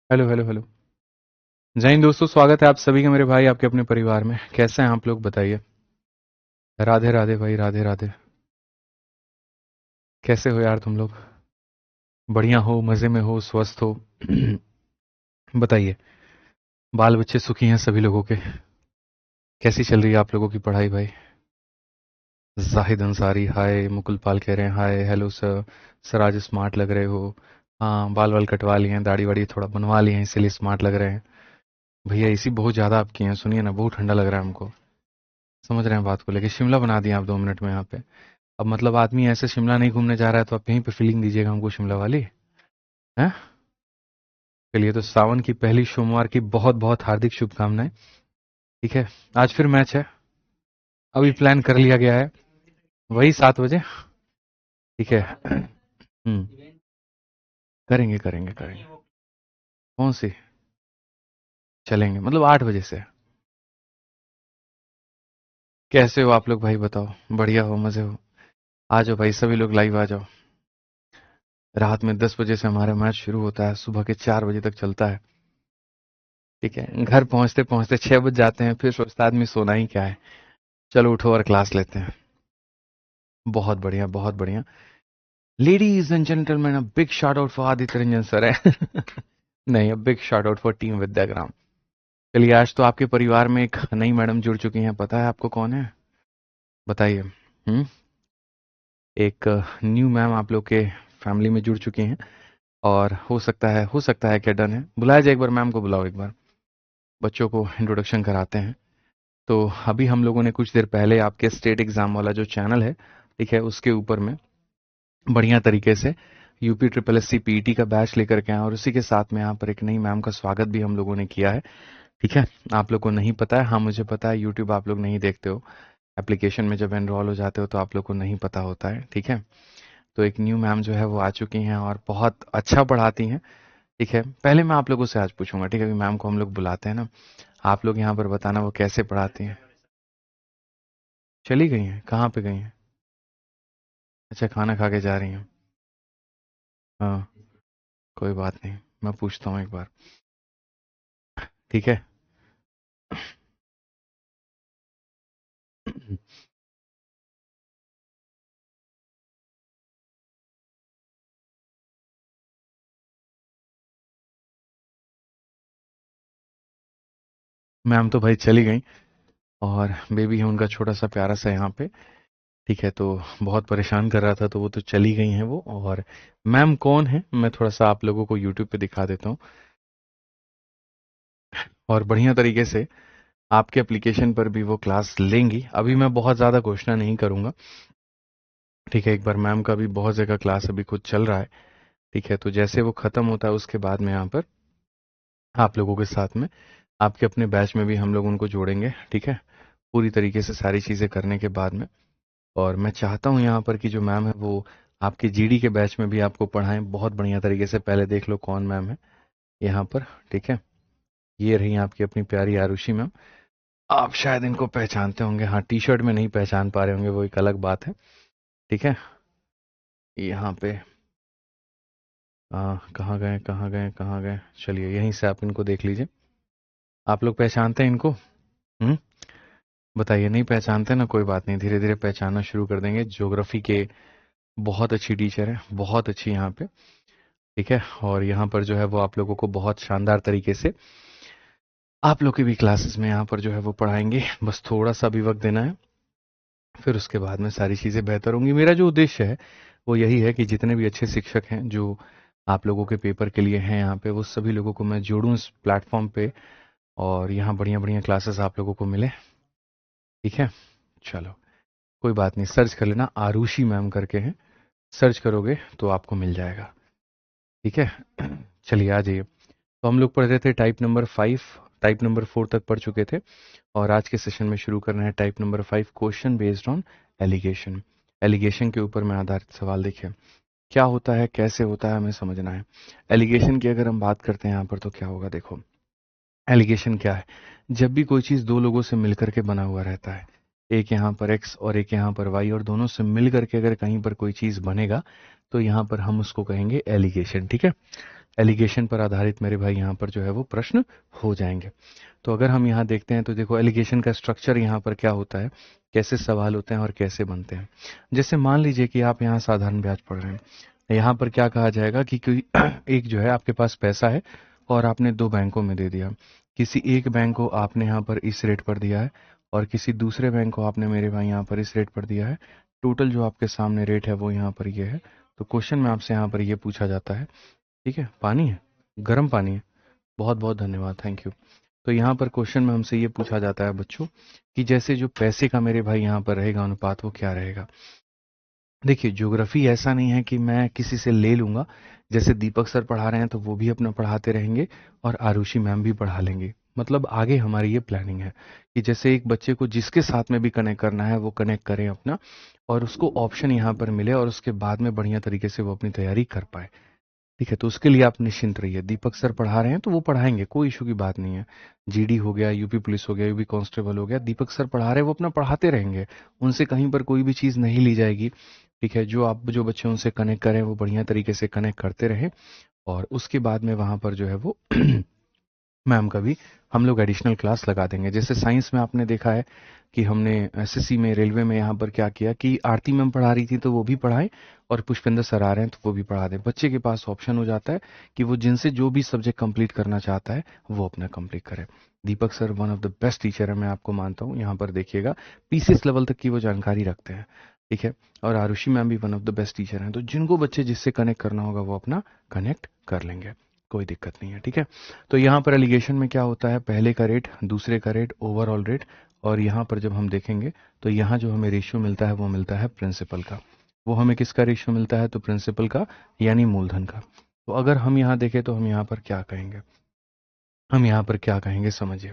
Hello hello hello. जय हिंद दोस्तों, स्वागत है आप सभी का मेरे भाई आपके अपने परिवार में। कैसे हैं आप लोग बताइए। राधे राधे भाई, राधे राधे। कैसे हो यार तुम लोग? बढ़िया हो, मजे में हो, स्वस्थ हो? बताइए। बाल बच्चे सुखी हैं सभी लोगों के? कैसी चल रही है आप लोगों की पढ़ाई भाई? जाहिद अंसारी हाय, मुकुल पाल कह रहे हैं हाय, हेलो सर। सर आज स्मार्ट लग रहे हो। हाँ, बाल वाल कटवा लिए हैं, दाढ़ी वाड़ी थोड़ा बनवा लिए हैं, इसीलिए स्मार्ट लग रहे हैं। भैया एसी बहुत ज्यादा आपकी हैं, सुनिए ना, बहुत ठंडा लग रहा है हमको। समझ रहे हैं बात को लेके? शिमला बना दिया आप 2 मिनट में यहाँ पे। अब मतलब आदमी ऐसे शिमला नहीं घूमने जा रहा है तो आप यहीं पे फीलिंग दीजिएगा हमको शिमला वाली। हैं? चलिए, तो सावन की पहली सोमवार की बहुत बहुत हार्दिक शुभकामनाएं। ठीक है। आज फिर मैच है। अभी प्लान कर लिया गया है। वही 7 बजे। ठीक है। करेंगे करेंगे करेंगे। कौन सी? चलेंगे मतलब 8 बजे से। कैसे हो आप लोग भाई बताओ? बढ़िया हो, मजे हो? आ जाओ भाई, सभी लोग लाइव आ जाओ। रात में 10 बजे से हमारा मैच शुरू होता है, सुबह के 4 बजे तक चलता है। ठीक है, घर पहुंचते पहुंचते 6 बज जाते हैं, फिर सोचता है आदमी सोना ही क्या है। चलो उठो और क्लास लेते हैं। बहुत बढ़िया, बहुत बढ़िया। Ladies and gentleman, a big shout out for Aditya Ranjan sir है। नहीं, a big shout out for team Vidyagram. चलिए, आज तो आपके परिवार में एक नई मैडम जुड़ चुकी हैं, पता है आपको कौन है? बताइए। एक न्यू मैम आप लोग के फैमिली में जुड़ चुकी हैं। और हो सकता है क्या डन है, बुलाया जाए एक बार मैम को, बुलाओ एक बार। बच्चों को इंट्रोडक्शन कराते हैं। तो अभी हम लोगों ने कुछ देर पहले आपके स्टेट एग्जाम वाला जो चैनल है, ठीक है, उसके ऊपर में बढ़िया तरीके से UP triple S C PET का बैच लेकर के आए, और उसी के साथ में यहाँ पर एक नई मैम का स्वागत भी हम लोगों ने किया है। ठीक है। आप लोग को नहीं पता है, हाँ मुझे पता है, यूट्यूब आप लोग नहीं देखते हो। एप्लीकेशन में जब एनरोल हो जाते हो तो आप लोग को नहीं पता होता है। ठीक है। तो एक न्यू मैम जो है वो आ चुकी हैं और बहुत अच्छा पढ़ाती हैं। ठीक है, पहले मैं आप लोगों से आज पूछूंगा, ठीक है, अभी मैम को हम लोग बुलाते हैं ना। आप लोग यहाँ पर बताना वो कैसे पढ़ाती हैं। चली गई हैं? कहाँ पे गई हैं? अच्छा, खाना खा के जा रही हैं। हाँ, कोई बात नहीं, मैं पूछता हूँ एक बार। ठीक है। मैम तो भाई चली गई, और बेबी है उनका छोटा सा प्यारा सा यहाँ पे। ठीक है, तो बहुत परेशान कर रहा था तो वो तो चली गई हैं वो। और मैम कौन है मैं थोड़ा सा आप लोगों को यूट्यूब पे दिखा देता हूँ, और बढ़िया तरीके से आपके एप्लीकेशन पर भी वो क्लास लेंगी। अभी मैं बहुत ज़्यादा घोषणा नहीं करूँगा। ठीक है, एक बार मैम का भी बहुत जगह क्लास अभी खुद चल रहा है। ठीक है, तो जैसे वो ख़त्म होता है उसके बाद में यहाँ पर आप लोगों के साथ में आपके अपने बैच में भी हम लोग उनको जोड़ेंगे। ठीक है, पूरी तरीके से सारी चीज़ें करने के बाद में। और मैं चाहता हूँ यहाँ पर कि जो मैम है वो आपके जीडी के बैच में भी आपको पढ़ाएं बहुत बढ़िया तरीके से। पहले देख लो कौन मैम है यहाँ पर। ठीक है, ये रही आपकी अपनी प्यारी आरुषि मैम। आप शायद इनको पहचानते होंगे, हाँ, टी शर्ट में नहीं पहचान पा रहे होंगे, वो एक अलग बात है। ठीक है, यहाँ पे कहाँ गए कहाँ गए कहाँ गए, चलिए यहीं से आप इनको देख लीजिए। आप लोग पहचानते हैं इनको? हम्म बताइए, नहीं पहचानते ना, कोई बात नहीं, धीरे धीरे पहचानना शुरू कर देंगे। ज्योग्राफी के बहुत अच्छी टीचर है, बहुत अच्छी यहाँ पे। ठीक है, और यहाँ पर जो है वो आप लोगों को बहुत शानदार तरीके से आप लोग की भी क्लासेस में यहाँ पर जो है वो पढ़ाएंगे। बस थोड़ा सा भी वक्त देना है, फिर उसके बाद में सारी चीज़ें बेहतर होंगी। मेरा जो उद्देश्य है वो यही है कि जितने भी अच्छे शिक्षक हैं जो आप लोगों के पेपर के लिए हैं यहाँ पे, वो सभी लोगों को मैं जोड़ूं इस प्लेटफॉर्म पे, और यहाँ बढ़िया बढ़िया क्लासेस आप लोगों को मिले। ठीक है, चलो कोई बात नहीं, सर्च कर लेना, आरुषि मैम करके हैं, सर्च करोगे तो आपको मिल जाएगा। ठीक है। चलिए आ जाइए। तो हम लोग पढ़ रहे थे टाइप नंबर 5, टाइप नंबर 4 तक पढ़ चुके थे, और आज के सेशन में शुरू करना है type number 5, question based on alligation. Alligation के ऊपर में आधारित सवाल। देखिए क्या होता है, कैसे होता है, हमें समझना है। एलिगेशन की अगर हम बात करते हैं यहाँ पर तो क्या होगा, देखो एलिगेशन क्या है। जब भी कोई चीज़ दो लोगों से मिलकर के बना हुआ रहता है, एक यहाँ पर एक्स और एक यहाँ पर वाई, और दोनों से मिल करके अगर कहीं पर कोई चीज़ बनेगा तो यहाँ पर हम उसको कहेंगे एलिगेशन। ठीक है, एलिगेशन पर आधारित मेरे भाई यहाँ पर जो है वो प्रश्न हो जाएंगे। तो अगर हम यहाँ देखते हैं तो देखो एलिगेशन का स्ट्रक्चर यहाँ पर क्या होता है, कैसे सवाल होते हैं और कैसे बनते हैं। जैसे मान लीजिए कि आप यहाँ साधारण ब्याज पढ़ रहे हैं, यहाँ पर क्या कहा जाएगा कि कोई एक जो है आपके पास पैसा है और आपने दो बैंकों में दे दिया। किसी एक बैंक को आपने यहाँ पर इस रेट पर दिया है और किसी दूसरे बैंक को आपने मेरे भाई यहाँ पर इस रेट पर दिया है। टोटल जो आपके सामने रेट है वो यहाँ पर ये है। तो क्वेश्चन में आपसे यहाँ पर ये पूछा जाता है, ठीक है, पानी है, गर्म पानी है, बहुत बहुत धन्यवाद, थैंक यू। तो यहाँ पर क्वेश्चन में हमसे ये पूछा जाता है बच्चों कि जैसे जो पैसे का मेरे भाई यहाँ पर रहेगा अनुपात वो क्या रहेगा। देखिए ज्योग्राफी ऐसा नहीं है कि मैं किसी से ले लूंगा, जैसे दीपक सर पढ़ा रहे हैं तो वो भी अपना पढ़ाते रहेंगे और आरुषि मैम भी पढ़ा लेंगे। मतलब आगे हमारी ये प्लानिंग है कि जैसे एक बच्चे को जिसके साथ में भी कनेक्ट करना है वो कनेक्ट करें अपना, और उसको ऑप्शन यहाँ पर मिले और उसके बाद में बढ़िया तरीके से वो अपनी तैयारी कर पाए। ठीक है, तो उसके लिए आप निश्चिंत रहिए, दीपक सर पढ़ा रहे हैं तो वो पढ़ाएंगे, कोई इशू की बात नहीं है। जीडी हो गया, यूपी पुलिस हो गया, यूपी कांस्टेबल हो गया, दीपक सर पढ़ा रहे हैं वो अपना पढ़ाते रहेंगे, उनसे कहीं पर कोई भी चीज़ नहीं ली जाएगी। ठीक है, जो बच्चे उनसे कनेक्ट करें वो बढ़िया तरीके से कनेक्ट करते रहें और उसके बाद में वहाँ पर जो है वो मैम का भी हम लोग एडिशनल क्लास लगा देंगे। जैसे साइंस में आपने देखा है कि हमने एसएससी में, रेलवे में यहाँ पर क्या किया कि आरती मैम पढ़ा रही थी तो वो भी पढ़ाएं और पुष्पेंद्र सर आ रहे हैं तो वो भी पढ़ा दें। बच्चे के पास ऑप्शन हो जाता है कि वो जिनसे जो भी सब्जेक्ट कंप्लीट करना चाहता है वो अपना कंप्लीट करे। Deepak sir one of the best teacher है, मैं आपको मानता हूँ। यहाँ पर देखिएगा पीसीएस लेवल तक की वो जानकारी रखते हैं, ठीक है। और आरुषि मैम भी one of the best teacher हैं। तो जिनको बच्चे जिससे कनेक्ट करना होगा वो अपना कनेक्ट कर लेंगे, कोई दिक्कत नहीं है, ठीक है। तो यहाँ पर एलिगेशन में क्या होता है, पहले का रेट, दूसरे का रेट, ओवरऑल रेट, और यहाँ पर जब हम देखेंगे तो यहाँ जो हमें रेशियो मिलता है वो मिलता है प्रिंसिपल का। वो हमें किसका रेशियो मिलता है, तो प्रिंसिपल का यानी मूलधन का। तो अगर हम यहाँ देखें तो हम यहाँ पर क्या कहेंगे, हम यहाँ पर क्या कहेंगे समझिए।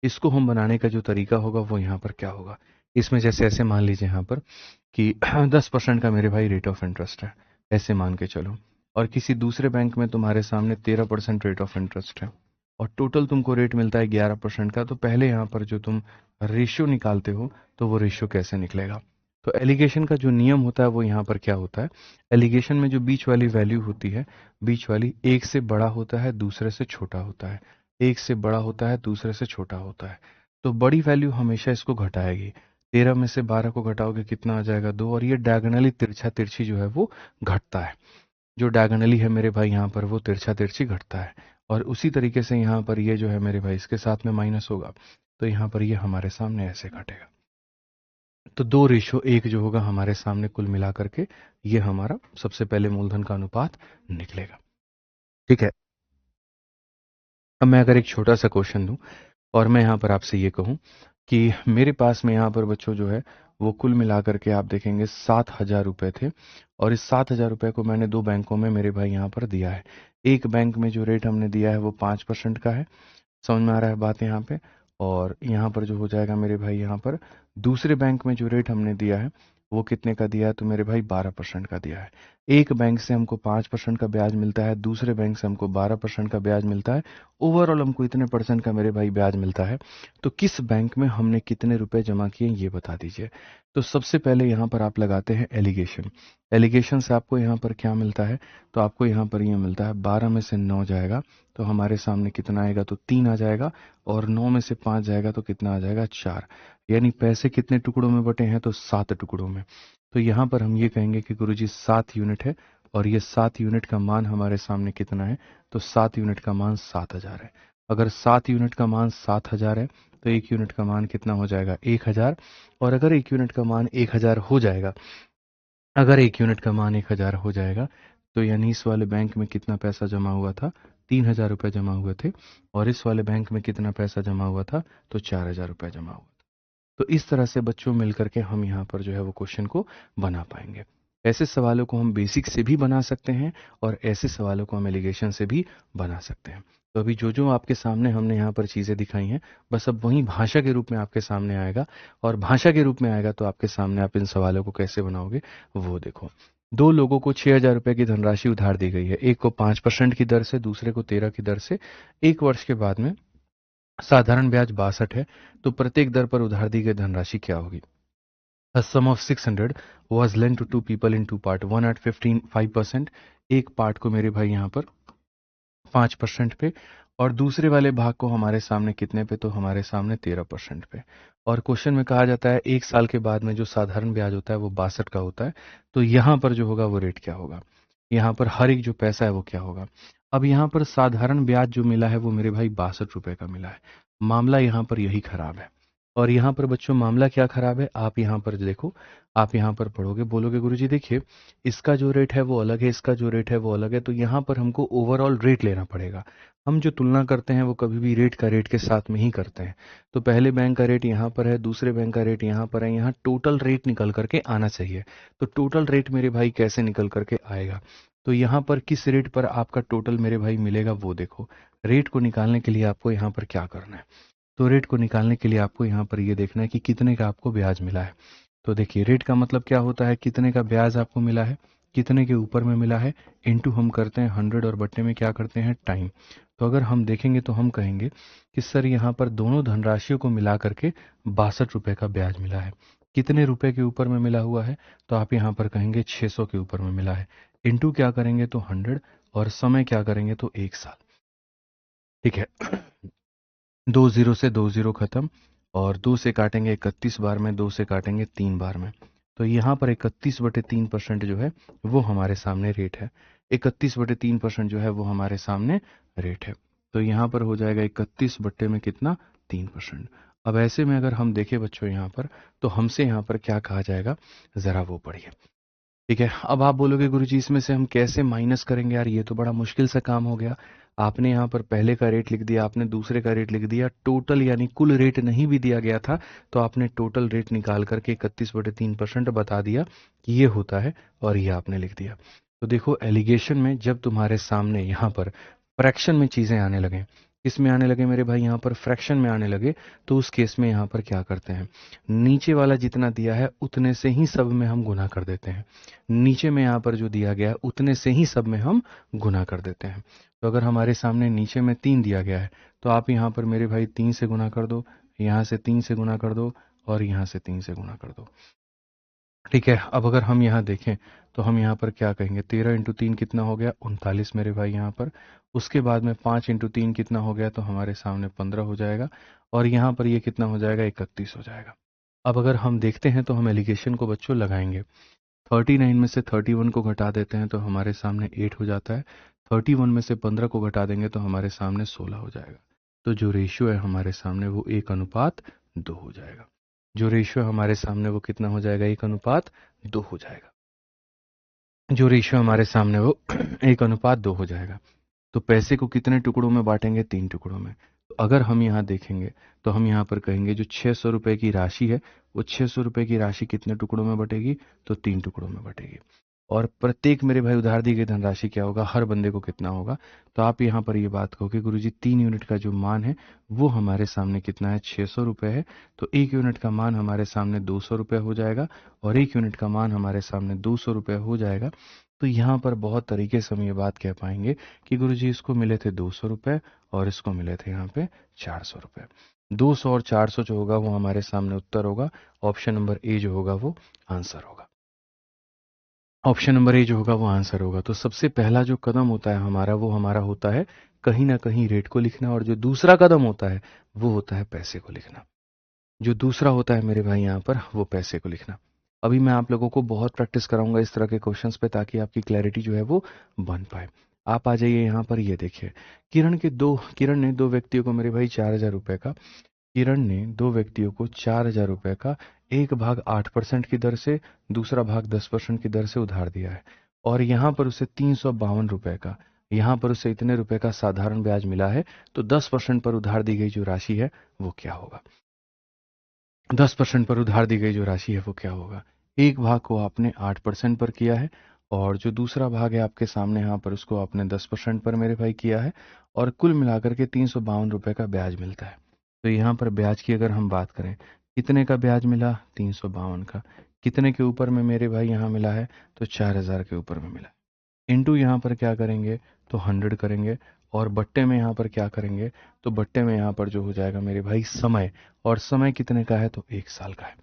इसको हम बनाने का जो तरीका होगा वो यहाँ पर क्या होगा, इसमें जैसे ऐसे मान लीजिए यहाँ पर कि 10% का मेरे भाई रेट ऑफ इंटरेस्ट है, ऐसे मान के चलो, और किसी दूसरे बैंक में तुम्हारे सामने 13% रेट ऑफ इंटरेस्ट है और टोटल तुमको रेट मिलता है 11% का। तो पहले यहाँ पर जो तुम रेशियो निकालते हो तो वो रेशियो कैसे निकलेगा। तो एलिगेशन का जो नियम होता है वो यहाँ पर क्या होता है, एलिगेशन में जो बीच वाली वैल्यू होती है, बीच वाली एक से बड़ा होता है दूसरे से छोटा होता है, एक से बड़ा होता है दूसरे से छोटा होता है। तो बड़ी वैल्यू हमेशा इसको घटाएगी। 13 में से 12 को घटाओगे कितना आ जाएगा, 2, और ये डायगोनली तिरछा तिरछी जो है वो घटता है। जो डायगोनली है मेरे भाई यहाँ पर वो तिरछा तिरछी घटता है, और उसी तरीके से यहाँ पर ये जो है मेरे भाई इसके साथ में माइनस होगा, तो यहाँ पर ये हमारे सामने ऐसे घटेगा। तो 2:1 जो होगा हमारे सामने कुल मिला करके ये हमारा सबसे पहले मूलधन का अनुपात निकलेगा, ठीक है। अब मैं अगर एक छोटा सा क्वेश्चन दूं और मैं यहाँ पर आपसे ये कहूँ कि मेरे पास में यहाँ पर बच्चों जो है वो कुल मिला करके आप देखेंगे 7,000 रुपये थे, और इस 7,000 रुपये को मैंने दो बैंकों में मेरे भाई यहाँ पर दिया है। एक बैंक में जो रेट हमने दिया है वो 5% का है, समझ में आ रहा है बात यहाँ पे। और यहाँ पर जो हो जाएगा मेरे भाई यहाँ पर दूसरे बैंक में जो रेट हमने दिया है वो कितने का दिया है, तो मेरे भाई 12% का दिया है। एक बैंक से हमको 5% का ब्याज मिलता है, दूसरे बैंक से हमको 12% का ब्याज मिलता है, ओवरऑल हमको इतने परसेंट का मेरे भाई ब्याज मिलता है। तो किस बैंक में हमने कितने रुपए जमा किए ये बता दीजिए। तो सबसे पहले यहाँ पर आप लगाते हैं एलिगेशन। एलिगेशन से आपको यहाँ पर क्या मिलता है, तो आपको यहाँ पर ये मिलता है 12 में से 9 जाएगा तो हमारे सामने कितना आएगा, तो 3 आ जाएगा, और 9 में से 5 जाएगा तो कितना आ जाएगा, 4। यानी पैसे कितने टुकड़ों में बटे हैं, तो 7 टुकड़ों में। तो यहाँ पर हम ये कहेंगे कि गुरुजी 7 यूनिट है, और ये 7 यूनिट का मान हमारे सामने कितना है, तो 7 यूनिट का मान 7,000 है। अगर 7 यूनिट का मान 7,000 है तो 1 यूनिट का मान कितना हो जाएगा, 1,000। और अगर 1 यूनिट का मान 1,000 हो जाएगा, अगर 1 यूनिट का मान 1,000 हो जाएगा, तो यानी इस वाले बैंक में कितना पैसा जमा हुआ था, 3,000 रुपये जमा हुए थे, और इस वाले बैंक में कितना पैसा जमा हुआ था, तो 4,000 रुपये जमा हुआ था। तो इस तरह से बच्चों मिल करके हम यहाँ पर जो है वो क्वेश्चन को बना पाएंगे। ऐसे सवालों को हम बेसिक से भी बना सकते हैं और ऐसे सवालों को हम एलिगेशन से भी बना सकते हैं। तो अभी जो जो आपके सामने हमने यहाँ पर चीज़ें दिखाई हैं, बस अब वही भाषा के रूप में आपके सामने आएगा, और भाषा के रूप में आएगा तो आपके सामने आप इन सवालों को कैसे बनाओगे वो देखो। दो लोगों को 6,000 रुपये की धनराशि उधार दी गई है, एक को 5% की दर से, दूसरे को 13 की दर से। एक वर्ष के बाद में साधारण ब्याज 62 है, तो प्रत्येक दर पर उधार दी गई धनराशि क्या होगी। A sum of 600 was lent to two people in two part, one at 5%। एक पार्ट को मेरे भाई यहाँ पर 5% पे, और दूसरे वाले भाग को हमारे सामने कितने पे, तो हमारे सामने 13% पे। और क्वेश्चन में कहा जाता है 1 साल के बाद में जो साधारण ब्याज होता है वो 62 का होता है। तो यहाँ पर जो होगा वो रेट क्या होगा, यहाँ पर हर एक जो पैसा है वो क्या होगा। अब यहाँ पर साधारण ब्याज जो मिला है वो मेरे भाई 62 रुपए का मिला है। मामला यहाँ पर यही खराब है। और यहाँ पर बच्चों मामला क्या खराब है, आप यहाँ पर देखो, आप यहाँ पर पढ़ोगे, बोलोगे गुरुजी देखिए इसका जो रेट है वो अलग है, इसका जो रेट है वो अलग है, तो यहाँ पर हमको ओवरऑल रेट लेना पड़ेगा। हम जो तुलना करते हैं वो कभी भी रेट का रेट के साथ में ही करते हैं। तो पहले बैंक का रेट यहाँ पर है, दूसरे बैंक का रेट यहाँ पर है, यहाँ टोटल रेट निकल करके आना चाहिए। तो टोटल रेट मेरे भाई कैसे निकल करके आएगा, तो यहाँ पर किस रेट पर आपका टोटल मेरे भाई मिलेगा वो देखो। रेट को निकालने के लिए आपको यहाँ पर क्या करना है, तो रेट को निकालने के लिए आपको यहाँ पर ये देखना है कि कितने का आपको ब्याज मिला है। तो देखिए रेट का मतलब क्या होता है, कितने का ब्याज आपको मिला है, कितने के ऊपर में मिला है, इनटू हम करते हैं 100 और बट्टे में क्या करते हैं टाइम। तो अगर हम देखेंगे तो हम कहेंगे कि सर यहाँ पर दोनों धनराशियों को मिला करके 62 रुपए का ब्याज मिला है। कितने रुपए के ऊपर में मिला हुआ है, तो आप यहाँ पर कहेंगे 600 के ऊपर में मिला है। इनटू क्या करेंगे तो 100, और समय क्या करेंगे तो 1 साल। ठीक है, 2 जीरो से 2 जीरो खत्म, और 2 से काटेंगे 31 बार में, 2 से काटेंगे 3 बार में। तो यहाँ पर 31/3% जो है वो हमारे सामने रेट है। 31/3% जो है वो हमारे सामने रेट है। तो यहाँ पर हो जाएगा 31 बट्टे में कितना 3%। अब ऐसे में अगर हम देखें बच्चों यहाँ पर, तो हमसे यहाँ पर क्या कहा जाएगा, ज़रा वो पढ़िए। ठीक है, अब आप बोलोगे गुरुजी इसमें से हम कैसे माइनस करेंगे, यार ये तो बड़ा मुश्किल सा काम हो गया। आपने यहाँ पर पहले का रेट लिख दिया, आपने दूसरे का रेट लिख दिया, टोटल यानी कुल रेट नहीं भी दिया गया था, तो आपने टोटल रेट निकाल करके 31/3% बता दिया कि ये होता है, और ये आपने लिख दिया। तो देखो एलिगेशन में जब तुम्हारे सामने यहाँ पर फ्रैक्शन में चीज़ें आने लगे, किस में आने लगे मेरे भाई, यहाँ पर फ्रैक्शन में आने लगे, तो उस केस में यहाँ पर क्या करते हैं, नीचे वाला जितना दिया है उतने से ही सब में हम गुना कर देते हैं। नीचे में यहाँ पर जो दिया गया है उतने से ही सब में हम गुना कर देते हैं। तो अगर हमारे सामने नीचे में 3 दिया गया है, तो आप यहाँ पर मेरे भाई 3 से गुना कर दो, यहाँ से 3 से गुना कर दो, और यहाँ से 3 से गुना कर दो। ठीक है, अब अगर हम यहाँ देखें तो हम यहाँ पर क्या कहेंगे, 13 × 3 कितना हो गया 39 मेरे भाई यहाँ पर। उसके बाद में 5 × 3 कितना हो गया, तो हमारे सामने 15 हो जाएगा, और यहाँ पर ये कितना हो जाएगा 31 हो जाएगा। अब अगर हम देखते हैं तो हम एलिगेशन को बच्चों लगाएंगे। 39 में से 31 को घटा देते हैं तो हमारे सामने 8 हो जाता है। 31 में से 15 को घटा देंगे तो हमारे सामने 16 हो जाएगा। तो जो रेशियो है हमारे सामने वो 1:2 हो जाएगा। जो रेशियो हमारे सामने वो कितना हो जाएगा, 1:2 हो जाएगा। जो रेशियो हमारे सामने वो 1:2 हो जाएगा। तो पैसे को कितने टुकड़ों में बांटेंगे, 3 टुकड़ों में। तो अगर हम यहाँ देखेंगे तो हम यहाँ पर कहेंगे जो 600 रुपए की राशि है वो 600 रुपए की राशि कितने टुकड़ों में बटेगी, तो 3 टुकड़ों में बटेगी। और प्रत्येक मेरे भाई उधार दी गई धनराशि क्या होगा, हर बंदे को कितना होगा। तो आप यहाँ पर ये बात कहो कि गुरुजी 3 यूनिट का जो मान है वो हमारे सामने कितना है, 600 रुपये है। तो 1 यूनिट का मान हमारे सामने 200 रुपये हो जाएगा, और 1 यूनिट का मान हमारे सामने 200 रुपये हो जाएगा। तो यहाँ पर बहुत तरीके से हम ये बात कह पाएंगे कि गुरुजी इसको मिले थे 200 रुपये, और इसको मिले थे यहाँ पे 400 रुपये। 200 और 400 जो होगा वो हमारे सामने उत्तर होगा। ऑप्शन नंबर ए जो होगा वो आंसर होगा। ऑप्शन नंबर ए जो होगा वो आंसर होगा। तो सबसे पहला जो कदम होता है हमारा, वो हमारा होता है कहीं ना कहीं रेट को लिखना, और जो दूसरा कदम होता है वो होता है पैसे को लिखना। जो दूसरा होता है मेरे भाई यहाँ पर वो पैसे को लिखना। अभी मैं आप लोगों को बहुत प्रैक्टिस कराऊंगा इस तरह के क्वेश्चंस पे, ताकि आपकी क्लैरिटी जो है वो बन पाए। आप आ जाइए यहाँ पर, ये देखिए किरण ने दो व्यक्तियों को मेरे भाई 4,000 रुपए का, किरण ने दो व्यक्तियों को 4,000 रुपए का एक भाग 8% की दर से, दूसरा भाग 10% की दर से उधार दिया है, और यहाँ पर उसे 352 रुपए का, यहाँ पर उसे इतने रुपए का साधारण ब्याज मिला है। तो 10% पर उधार दी गई जो राशि है वो क्या होगा, 10% पर उधार दी गई जो राशि है वो क्या होगा। एक भाग को आपने 8% पर किया है, और जो दूसरा भाग है आपके सामने यहाँ पर उसको आपने 10% पर मेरे भाई किया है, और कुल मिलाकर के 352 रुपए का ब्याज मिलता है। तो यहाँ पर ब्याज की अगर हम बात करें, कितने का ब्याज मिला, 352 का। कितने के ऊपर में मेरे भाई यहाँ मिला है, तो 4,000 के ऊपर में मिला है। इंटू यहाँ पर क्या करेंगे, तो 100 करेंगे, और बट्टे में यहाँ पर क्या करेंगे, तो बट्टे में यहाँ पर जो हो जाएगा मेरे भाई समय, और समय कितने का है, तो 1 साल का है।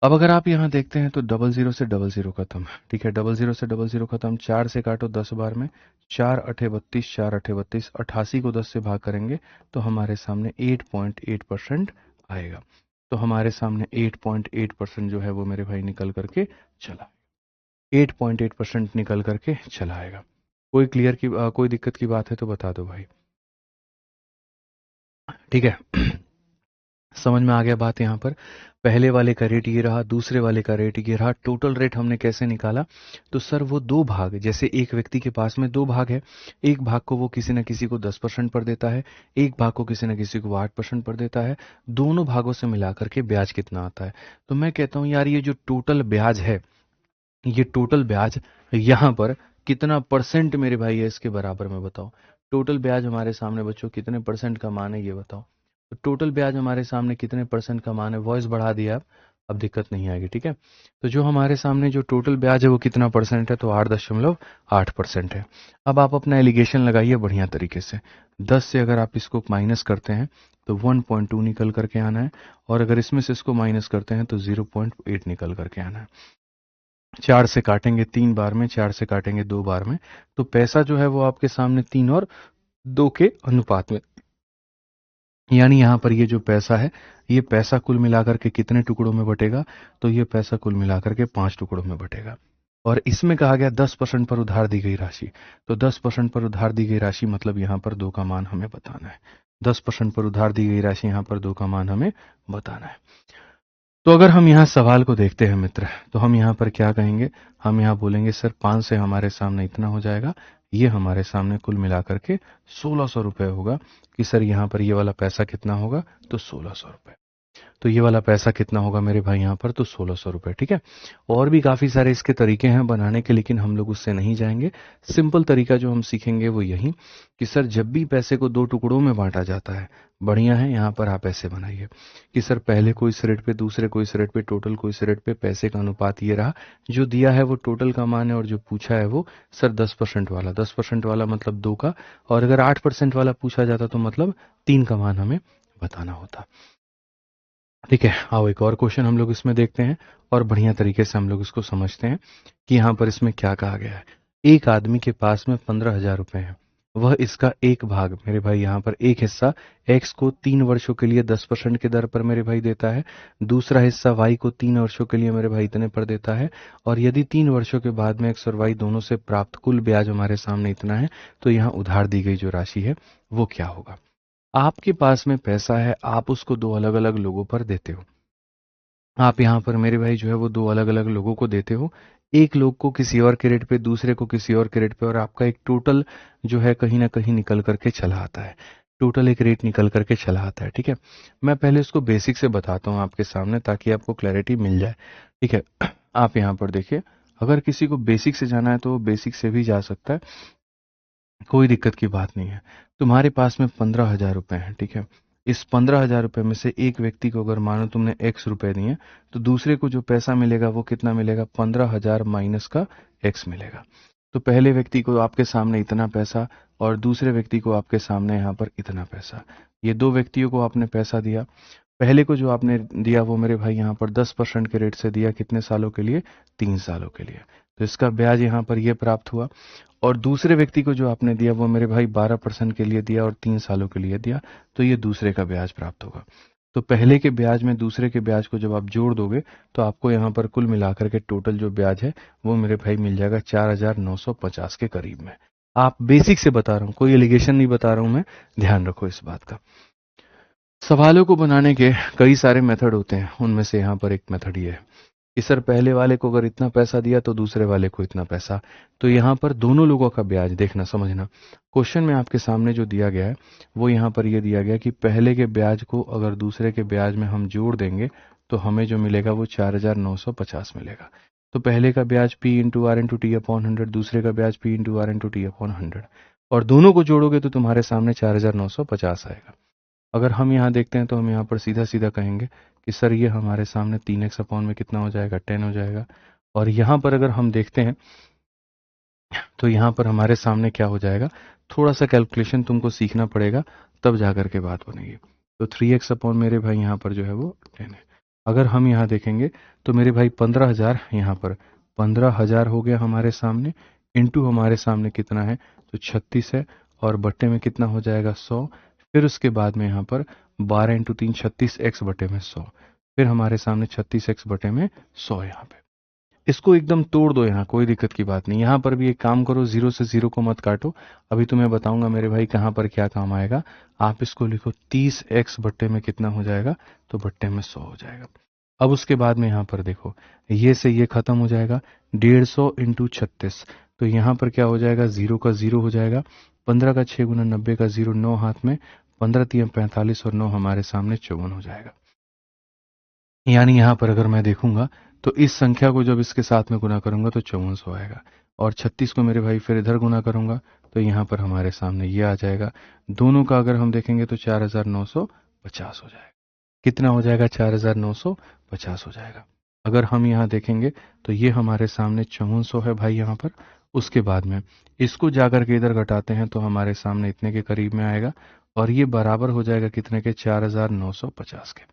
अब अगर आप यहाँ देखते हैं तो डबल जीरो से डबल जीरो खत्म, ठीक है, डबल जीरो से डबल जीरो खत्म, 4 से काटो 10 बार में, 4 अठे 32, 4 अठे 32, 88 को 10 से भाग करेंगे तो हमारे सामने 8.8% आएगा। तो हमारे सामने 8.8% जो है वो मेरे भाई निकल करके चला, 8.8% निकल करके चला आएगा। कोई क्लियर की कोई दिक्कत की बात है तो बता दो भाई, ठीक है। समझ में आ गया बात यहाँ पर। पहले वाले का रेट ये रहा, दूसरे वाले का रेट ये रहा। टोटल रेट हमने कैसे निकाला, तो सर वो दो भाग, जैसे एक व्यक्ति के पास में दो भाग है, एक भाग को वो किसी न किसी को 10% पर देता है, एक भाग को किसी न किसी को 8% पर देता है, दोनों भागों से मिलाकर के ब्याज कितना आता है। तो मैं कहता हूँ यार ये जो टोटल ब्याज है, ये टोटल ब्याज यहाँ पर कितना परसेंट मेरे भाई है इसके बराबर में, बताओ। टोटल ब्याज हमारे सामने बच्चों कितने परसेंट का मान है ये बताओ। तो टोटल ब्याज हमारे सामने कितने परसेंट का मान है, वॉइस बढ़ा दिया आप, अब दिक्कत नहीं आएगी, ठीक है। तो जो हमारे सामने जो टोटल ब्याज है वो कितना परसेंट है, तो 8.8% है। अब आप अपना एलिगेशन लगाइए बढ़िया तरीके से। 10 से अगर आप इसको माइनस करते हैं तो 1.2 निकल करके आना है, और अगर इसमें से इसको माइनस करते हैं तो 0.8 निकल करके आना है। 4 से काटेंगे 3 बार में, 4 से काटेंगे 2 बार में, तो पैसा जो है वो आपके सामने 3 और 2 के अनुपात में, यानी यहाँ पर ये जो पैसा है, ये पैसा कुल मिलाकर के कितने टुकड़ों में बटेगा, तो ये पैसा कुल मिलाकर के 5 टुकड़ों में बटेगा। और इसमें कहा गया 10% पर उधार दी गई राशि, तो 10% पर उधार दी गई राशि मतलब यहाँ पर 2 का मान हमें बताना है। 10% पर उधार दी गई राशि, यहाँ पर 2 का मान हमें बताना है। तो अगर हम यहाँ सवाल को देखते हैं मित्र, तो हम यहाँ पर क्या कहेंगे, हम यहाँ बोलेंगे सर 5 से हमारे सामने इतना हो जाएगा, ये हमारे सामने कुल मिलाकर के 1600 रुपये होगा, कि सर यहाँ पर ये वाला पैसा कितना होगा, तो 1600 रुपये। तो ये वाला पैसा कितना होगा मेरे भाई यहाँ पर, तो 1600 रुपये, ठीक है। और भी काफ़ी सारे इसके तरीके हैं बनाने के, लेकिन हम लोग उससे नहीं जाएंगे। सिंपल तरीका जो हम सीखेंगे वो यही कि सर जब भी पैसे को 2 टुकड़ों में बांटा जाता है, बढ़िया है, यहाँ पर आप ऐसे बनाइए कि सर पहले को इस रेट पे, दूसरे को इस रेट पे, टोटल को इस रेट पे, पैसे का अनुपात ये रहा, जो दिया है वो टोटल का मान है, और जो पूछा है वो सर 10% वाला, 10% वाला मतलब 2 का, और अगर 8% वाला पूछा जाता तो मतलब 3 का मान हमें बताना होता, ठीक है। आओ एक और क्वेश्चन हम लोग इसमें देखते हैं, और बढ़िया तरीके से हम लोग इसको समझते हैं कि यहाँ पर इसमें क्या कहा गया है। एक आदमी के पास में 15,000 रुपए हैं, वह इसका एक भाग मेरे भाई यहाँ पर एक हिस्सा x को 3 वर्षों के लिए 10% के दर पर मेरे भाई देता है, दूसरा हिस्सा y को 3 वर्षों के लिए मेरे भाई इतने पर देता है, और यदि 3 वर्षों के बाद में x और y दोनों से प्राप्त कुल ब्याज हमारे सामने इतना है, तो यहाँ उधार दी गई जो राशि है वो क्या होगा। आपके पास में पैसा है, आप उसको 2 अलग अलग लोगों पर देते हो। आप यहाँ पर मेरे भाई जो है वो 2 अलग अलग लोगों को देते हो, एक लोग को किसी और के रेट पे, दूसरे को किसी और के रेट पे, और आपका एक टोटल जो है कहीं ना कहीं निकल करके चला आता है, टोटल एक रेट निकल करके चला आता है, ठीक है। मैं पहले इसको बेसिक से बताता हूँ आपके सामने, ताकि आपको क्लैरिटी मिल जाए, ठीक है। आप यहाँ पर देखिए, अगर किसी को बेसिक से जाना है तो वो बेसिक से भी जा सकता है, कोई दिक्कत की बात नहीं है। तुम्हारे पास में 15,000 रुपए हैं, ठीक है। इस 15,000 रुपए में से एक व्यक्ति को अगर मानो तुमने x रुपए दिए, तो दूसरे को जो पैसा मिलेगा वो कितना मिलेगा, 15,000 माइनस का x मिलेगा। तो पहले व्यक्ति को आपके सामने इतना पैसा, और दूसरे व्यक्ति को आपके सामने यहाँ पर इतना पैसा, ये दो व्यक्तियों को आपने पैसा दिया। पहले को जो आपने दिया वो मेरे भाई यहाँ पर 10% के रेट से दिया, कितने सालों के लिए, 3 सालों के लिए, तो इसका ब्याज यहाँ पर ये प्राप्त हुआ। और दूसरे व्यक्ति को जो आपने दिया वो मेरे भाई 12% के लिए दिया, और 3 सालों के लिए दिया, तो ये दूसरे का ब्याज प्राप्त होगा। तो पहले के ब्याज में दूसरे के ब्याज को जब आप जोड़ दोगे, तो आपको यहाँ पर कुल मिलाकर के टोटल जो ब्याज है वो मेरे भाई मिल जाएगा 4,950 के करीब में। आप बेसिक से बता रहा हूँ, कोई एलिगेशन नहीं बता रहा हूँ मैं, ध्यान रखो इस बात का। सवालों को बनाने के कई सारे मेथड होते हैं, उनमें से यहाँ पर एक मेथड ये है कि सर पहले वाले को अगर इतना पैसा दिया तो दूसरे वाले को इतना पैसा, तो यहाँ पर दोनों लोगों का ब्याज देखना, समझना। क्वेश्चन में आपके सामने जो दिया गया है वो यहाँ पर ये दिया गया कि पहले के ब्याज को अगर दूसरे के ब्याज में हम जोड़ देंगे तो हमें जो मिलेगा वो 4,950 मिलेगा। तो पहले का ब्याज P into R into T upon 100, दूसरे का ब्याज P into R into T upon 100, और दोनों को जोड़ोगे तो तुम्हारे सामने 4,950 आएगा। अगर हम यहाँ देखते हैं तो हम यहाँ पर सीधा सीधा कहेंगे कि सर ये हमारे सामने 3x अपॉन में कितना हो जाएगा, 10 हो जाएगा। और यहाँ पर अगर हम देखते हैं तो यहाँ पर हमारे सामने क्या हो जाएगा, थोड़ा सा कैलकुलेशन तुमको सीखना पड़ेगा, तब जाकर के बात बनेगी। तो 3x अपॉन मेरे भाई यहाँ पर जो है वो 10 है। अगर हम यहाँ देखेंगे तो मेरे भाई 15,000 यहाँ पर 15,000 हो गया हमारे सामने, इंटू हमारे सामने कितना है तो 36 है, और बट्टे में कितना हो जाएगा 100। फिर उसके बाद में यहाँ पर 12 इंटू 3 36 एक्स बटे में 100, फिर हमारे सामने 36 एक्स बटे में 100 यहाँ पे। इसको एकदम तोड़ दो, यहाँ कोई दिक्कत की बात नहीं। यहाँ पर भी एक काम करो, जीरो से जीरो को मत काटो, अभी तुम्हें बताऊंगा मेरे भाई कहाँ पर क्या काम आएगा। आप इसको लिखो 30 एक्स बट्टे में कितना हो जाएगा तो बट्टे में 100 हो जाएगा। अब उसके बाद में यहाँ पर देखो, ये से ये खत्म हो जाएगा, 150 इंटू 36, तो यहाँ पर क्या हो जाएगा, जीरो का जीरो हो जाएगा, 15 का 6 गुना 90 का जीरो, 9 हाथ में, 15 तिया 45 और 9 हमारे सामने 54 हो जाएगा। यानी यहाँ पर अगर मैं देखूंगा तो इस संख्या को जब इसके साथ में गुना करूंगा तो 5400 आएगा, और 36 को मेरे भाई फिर इधर गुना करूंगा तो यहाँ पर हमारे सामने ये आ जाएगा। दोनों का अगर हम देखेंगे तो 4950 हो जाएगा। कितना हो जाएगा, 4950 हो जाएगा। अगर हम यहाँ देखेंगे तो ये हमारे सामने 5400 है भाई यहाँ पर। उसके बाद में इसको जाकर के इधर घटाते हैं तो हमारे सामने इतने के करीब में आएगा, और ये बराबर हो जाएगा कितने के, 4950 के।